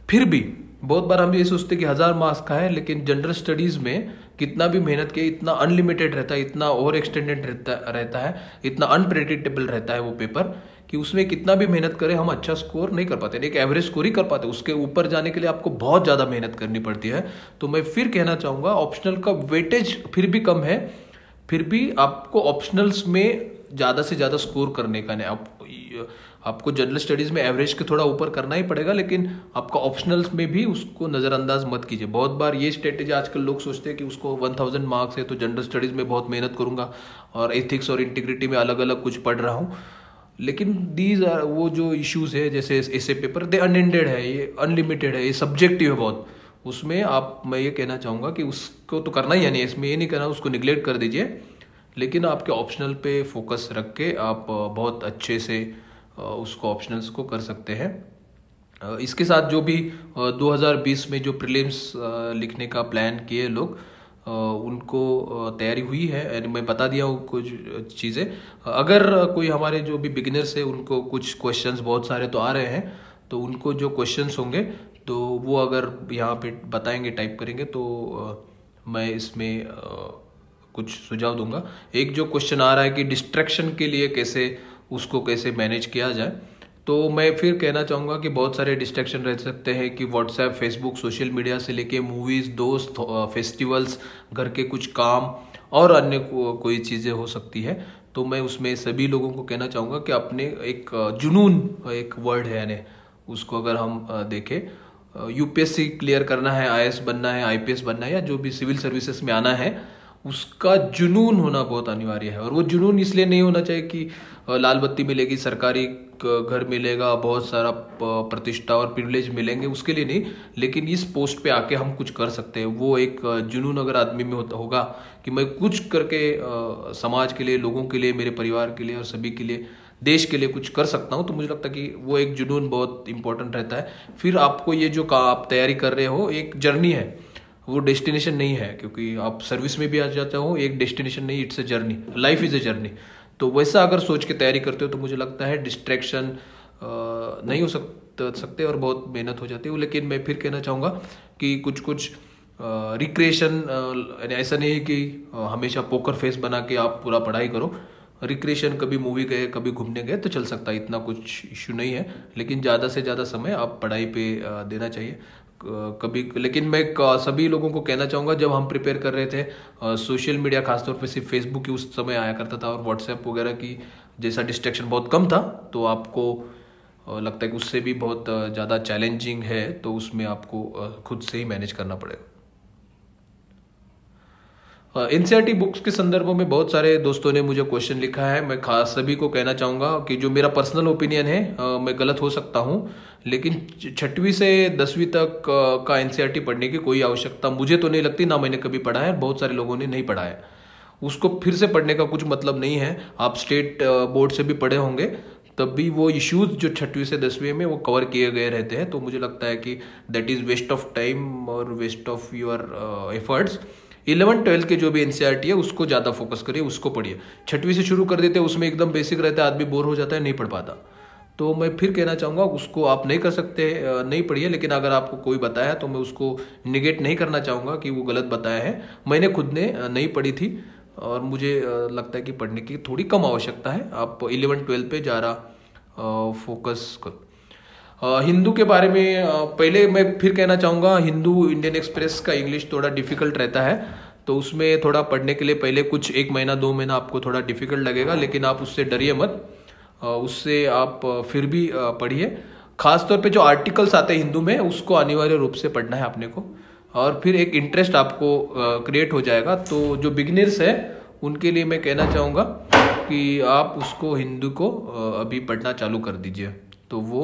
फिर भी बहुत बार हम ये सोचते कि 1000 मार्क्स का है, लेकिन जनरल स्टडीज में कितना भी मेहनत किए, इतना अनलिमिटेड रहता है, इतना ओवर एक्सटेंडेड रहता है, इतना अनप्रेडिक्टेबल रहता है वो पेपर, कि उसमें कितना भी मेहनत करें हम अच्छा स्कोर नहीं कर पाते, एक एवरेज स्कोर ही कर पाते। उसके ऊपर जाने के लिए आपको बहुत ज़्यादा मेहनत करनी पड़ती है। तो मैं फिर कहना चाहूँगा, ऑप्शनल का वेटेज फिर भी कम है, फिर भी आपको ऑप्शनल्स में ज़्यादा से ज़्यादा स्कोर करने का नहीं, आपको जनरल स्टडीज़ में एवरेज के थोड़ा ऊपर करना ही पड़ेगा, लेकिन आपका ऑप्शनल्स में भी उसको नज़रअंदाज मत कीजिए। बहुत बार ये स्ट्रेटेजी आजकल लोग सोचते हैं कि उसको 1000 मार्क्स है तो जनरल स्टडीज़ में बहुत मेहनत करूंगा और एथिक्स और इंटीग्रिटी में अलग अलग कुछ पढ़ रहा हूँ, लेकिन दीज वो जो इश्यूज है जैसे ऐसे पेपर दे अनएंडेड है, ये अनलिमिटेड है, ये सब्जेक्टिव है बहुत। उसमें मैं ये कहना चाहूँगा कि उसको तो करना ही है, नहीं इसमें ये नहीं करना उसको निगलेक्ट कर दीजिए, लेकिन आपके ऑप्शनल पे फोकस रख के आप बहुत अच्छे से उसको ऑप्शनल्स को कर सकते हैं। इसके साथ जो भी 2020 में जो प्रीलिम्स लिखने का प्लान किए लोग, उनको तैयारी हुई है, मैं बता दिया हूँ कुछ चीज़ें। अगर कोई हमारे जो भी बिगिनर्स है उनको कुछ क्वेश्चंस बहुत सारे तो आ रहे हैं, तो उनको जो क्वेश्चंस होंगे तो वो अगर यहाँ पे बताएंगे, टाइप करेंगे, तो मैं इसमें कुछ सुझाव दूंगा। एक जो क्वेश्चन आ रहा है कि डिस्ट्रैक्शन के लिए कैसे मैनेज किया जाए, तो मैं फिर कहना चाहूँगा कि बहुत सारे डिस्ट्रैक्शन रह सकते हैं कि व्हाट्सएप, फेसबुक, सोशल मीडिया से लेके मूवीज़, दोस्त, फेस्टिवल्स, घर के कुछ काम और अन्य कोई चीज़ें हो सकती है। तो मैं उसमें सभी लोगों को कहना चाहूँगा कि अपने एक जुनून, एक वर्ड है, यानी उसको अगर हम देखें, यूपीएससी क्लियर करना है, आईएएस बनना है, आईपीएस बनना है, या जो भी सिविल सर्विसेज में आना है, उसका जुनून होना बहुत अनिवार्य है। और वो जुनून इसलिए नहीं होना चाहिए कि लाल बत्ती मिलेगी, सरकारी घर मिलेगा, बहुत सारा प्रतिष्ठा और प्रिविलेज मिलेंगे, उसके लिए नहीं, लेकिन इस पोस्ट पे आके हम कुछ कर सकते हैं, वो एक जुनून अगर आदमी में होगा कि मैं कुछ करके समाज के लिए, लोगों के लिए, मेरे परिवार के लिए और सभी के लिए, देश के लिए कुछ कर सकता हूँ, तो मुझे लगता है कि वो एक जुनून बहुत इंपॉर्टेंट रहता है। फिर आपको ये जो आप तैयारी कर रहे हो एक जर्नी है, वो डेस्टिनेशन नहीं है, क्योंकि आप सर्विस में भी आ जाते हो, एक डेस्टिनेशन नहीं, it's a journey, life is a journey. तो वैसा अगर सोच के तैयारी करते हो तो मुझे लगता है डिस्ट्रैक्शन नहीं हो सकते और बहुत मेहनत हो जाती है। लेकिन मैं फिर कहना चाहूँगा कि कुछ रिक्रिएशन, ऐसा नहीं है कि हमेशा पोकर फेस बना के आप पूरा पढ़ाई करो। रिक्रिएशन, कभी मूवी गए, कभी घूमने गए तो चल सकता है, इतना कुछ इश्यू नहीं है, लेकिन ज़्यादा से ज़्यादा समय आप पढ़ाई पे देना चाहिए कभी। लेकिन मैं सभी लोगों को कहना चाहूँगा, जब हम प्रिपेयर कर रहे थे, सोशल मीडिया खासतौर पे सिर्फ फेसबुक ही उस समय आया करता था और व्हाट्सएप वगैरह की जैसा डिस्ट्रैक्शन बहुत कम था, तो आपको लगता है कि उससे भी बहुत ज़्यादा चैलेंजिंग है, तो उसमें आपको खुद से ही मैनेज करना पड़ेगा। एनसीईआरटी बुक्स के संदर्भ में बहुत सारे दोस्तों ने मुझे क्वेश्चन लिखा है। मैं खास सभी को कहना चाहूँगा कि जो मेरा पर्सनल ओपिनियन है, मैं गलत हो सकता हूँ, लेकिन 6वीं से 10वीं तक का एनसीईआरटी पढ़ने की कोई आवश्यकता मुझे तो नहीं लगती, ना मैंने कभी पढ़ा है, बहुत सारे लोगों ने नहीं पढ़ा है। उसको फिर से पढ़ने का कुछ मतलब नहीं है। आप स्टेट बोर्ड से भी पढ़े होंगे, तब भी वो इश्यूज जो 6वीं से 10वीं में वो कवर किए गए रहते हैं। तो मुझे लगता है कि that is waste of time और वेस्ट ऑफ योर एफर्ट्स। 11-12 के जो भी एनसीईआरटी है उसको ज़्यादा फोकस करिए, उसको पढ़िए। 6वीं से शुरू कर देते हैं, उसमें एकदम बेसिक रहता है, आदमी बोर हो जाता है, नहीं पढ़ पाता। तो मैं फिर कहना चाहूँगा उसको आप नहीं कर सकते, नहीं पढ़िए, लेकिन अगर आपको कोई बताया तो मैं उसको निगेट नहीं करना चाहूँगा कि वो गलत बताया है। मैंने खुद ने नहीं पढ़ी थी और मुझे लगता है कि पढ़ने की थोड़ी कम आवश्यकता है। आप 11-12 पे ज़्यादा फोकस करो। हिंदू के बारे में पहले मैं फिर कहना चाहूँगा, हिंदू इंडियन एक्सप्रेस का इंग्लिश थोड़ा डिफिकल्ट रहता है, तो उसमें थोड़ा पढ़ने के लिए पहले कुछ 1 महीना 2 महीना आपको थोड़ा डिफिकल्ट लगेगा, लेकिन आप उससे डरिए मत। उससे आप फिर भी पढ़िए। खासतौर पे जो आर्टिकल्स आते हैं हिंदू में, उसको अनिवार्य रूप से पढ़ना है आपने को, और फिर एक इंटरेस्ट आपको क्रिएट हो जाएगा। तो जो बिगिनर्स है उनके लिए मैं कहना चाहूँगा कि आप उसको हिंदू को अभी पढ़ना चालू कर दीजिए। तो वो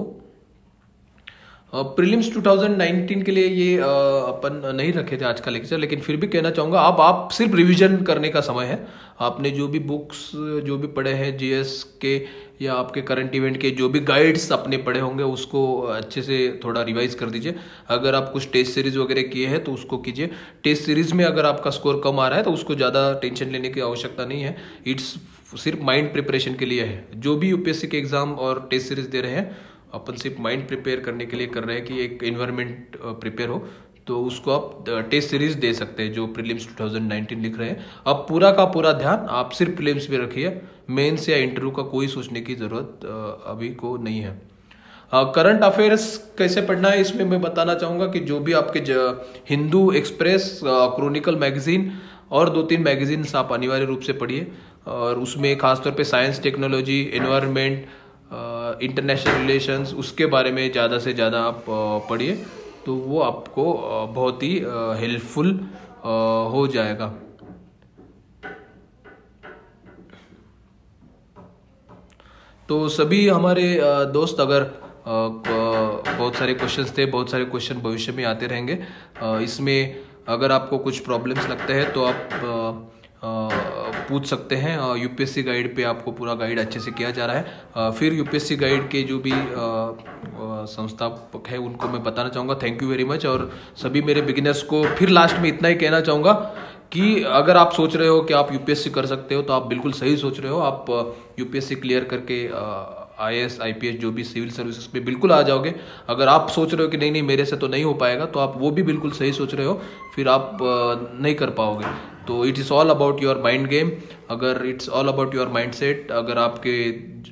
प्रीलिम्स 2019 के लिए ये अपन नहीं रखे थे आज का लेक्चर, लेकिन फिर भी कहना चाहूँगा अब आप सिर्फ रिवीजन करने का समय है। आपने जो भी बुक्स जो भी पढ़े हैं जीएस के या आपके करंट इवेंट के जो भी गाइड्स आपने पढ़े होंगे, उसको अच्छे से थोड़ा रिवाइज कर दीजिए। अगर आप कुछ टेस्ट सीरीज वगैरह किए हैं तो उसको कीजिए। टेस्ट सीरीज में अगर आपका स्कोर कम आ रहा है तो उसको ज़्यादा टेंशन लेने की आवश्यकता नहीं है। इट्स सिर्फ माइंड प्रिपरेशन के लिए है। जो भी यूपीएससी के एग्जाम और टेस्ट सीरीज दे रहे हैं, अपन सिर्फ माइंड प्रिपेयर करने के लिए कर रहे हैं कि एक एनवायरनमेंट प्रिपेयर हो। तो उसको आप टेस्ट सीरीज दे सकते हैं जो प्रीलिम्स 2019 लिख रहे हैं। अब पूरा का पूरा ध्यान आप सिर्फ प्रीलिम्स पे रखिए। मेंस या इंटरव्यू का कोई सोचने की जरूरत अभी को नहीं है। करंट अफेयर्स कैसे पढ़ना है इसमें मैं बताना चाहूँगा कि जो भी आपके हिंदू एक्सप्रेस, क्रॉनिकल मैगजीन और 2-3 मैगजीन्स आप अनिवार्य रूप से पढ़िए। और उसमें खासतौर पे science, technology, environment, international relations, उसके बारे में ज़्यादा से ज़्यादा आप पढ़िए। तो वो आपको बहुत ही हेल्पफुल हो जाएगा। तो सभी हमारे दोस्त, अगर बहुत सारे क्वेश्चंस थे, बहुत सारे क्वेश्चन भविष्य में आते रहेंगे। इसमें अगर आपको कुछ प्रॉब्लम्स लगते हैं तो आप पूछ सकते हैं। यूपीएससी गाइड पे आपको पूरा गाइड अच्छे से किया जा रहा है। फिर यूपीएससी गाइड के जो भी संस्थापक है उनको मैं बताना चाहूँगा थैंक यू वेरी मच। और सभी मेरे बिगिनर्स को फिर लास्ट में इतना ही कहना चाहूँगा कि अगर आप सोच रहे हो कि आप यूपीएससी कर सकते हो तो आप बिल्कुल सही सोच रहे हो। आप यूपीएससी क्लियर करके आईएएस, आईपीएस जो भी सिविल सर्विसेज पे बिल्कुल आ जाओगे। अगर आप सोच रहे हो कि नहीं नहीं मेरे से तो नहीं हो पाएगा, तो आप वो भी बिल्कुल सही सोच रहे हो, फिर आप नहीं कर पाओगे। तो it is all about your mind game. अगर it's all about your mind set, अगर आपके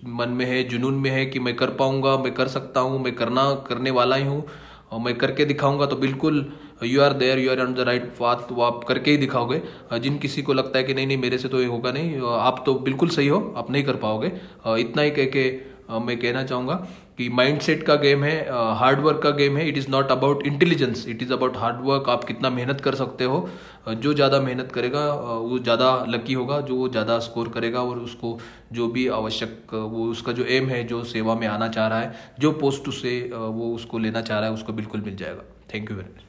मन में है, जुनून में है कि मैं कर पाऊंगा, मैं कर सकता हूँ, मैं करने वाला ही हूँ और मैं करके दिखाऊंगा, तो बिल्कुल you are there, you are on the right path. तो आप करके ही दिखाओगे। जिन किसी को लगता है कि नहीं नहीं मेरे से तो ये होगा नहीं, आप तो बिल्कुल सही हो, आप नहीं कर पाओगे। इतना ही कह के मैं कहना चाहूँगा कि माइंडसेट का गेम है, हार्ड वर्क का गेम है। It is not about intelligence, it is about hard work. आप कितना मेहनत कर सकते हो। जो ज़्यादा मेहनत करेगा वो ज़्यादा लकी होगा, जो ज़्यादा स्कोर करेगा और उसको जो भी आवश्यक, वो उसका जो एम है, जो सेवा में आना चाह रहा है, जो पोस्ट उसे वो उसको लेना चाह रहा है, उसको बिल्कुल मिल जाएगा। Thank you very much.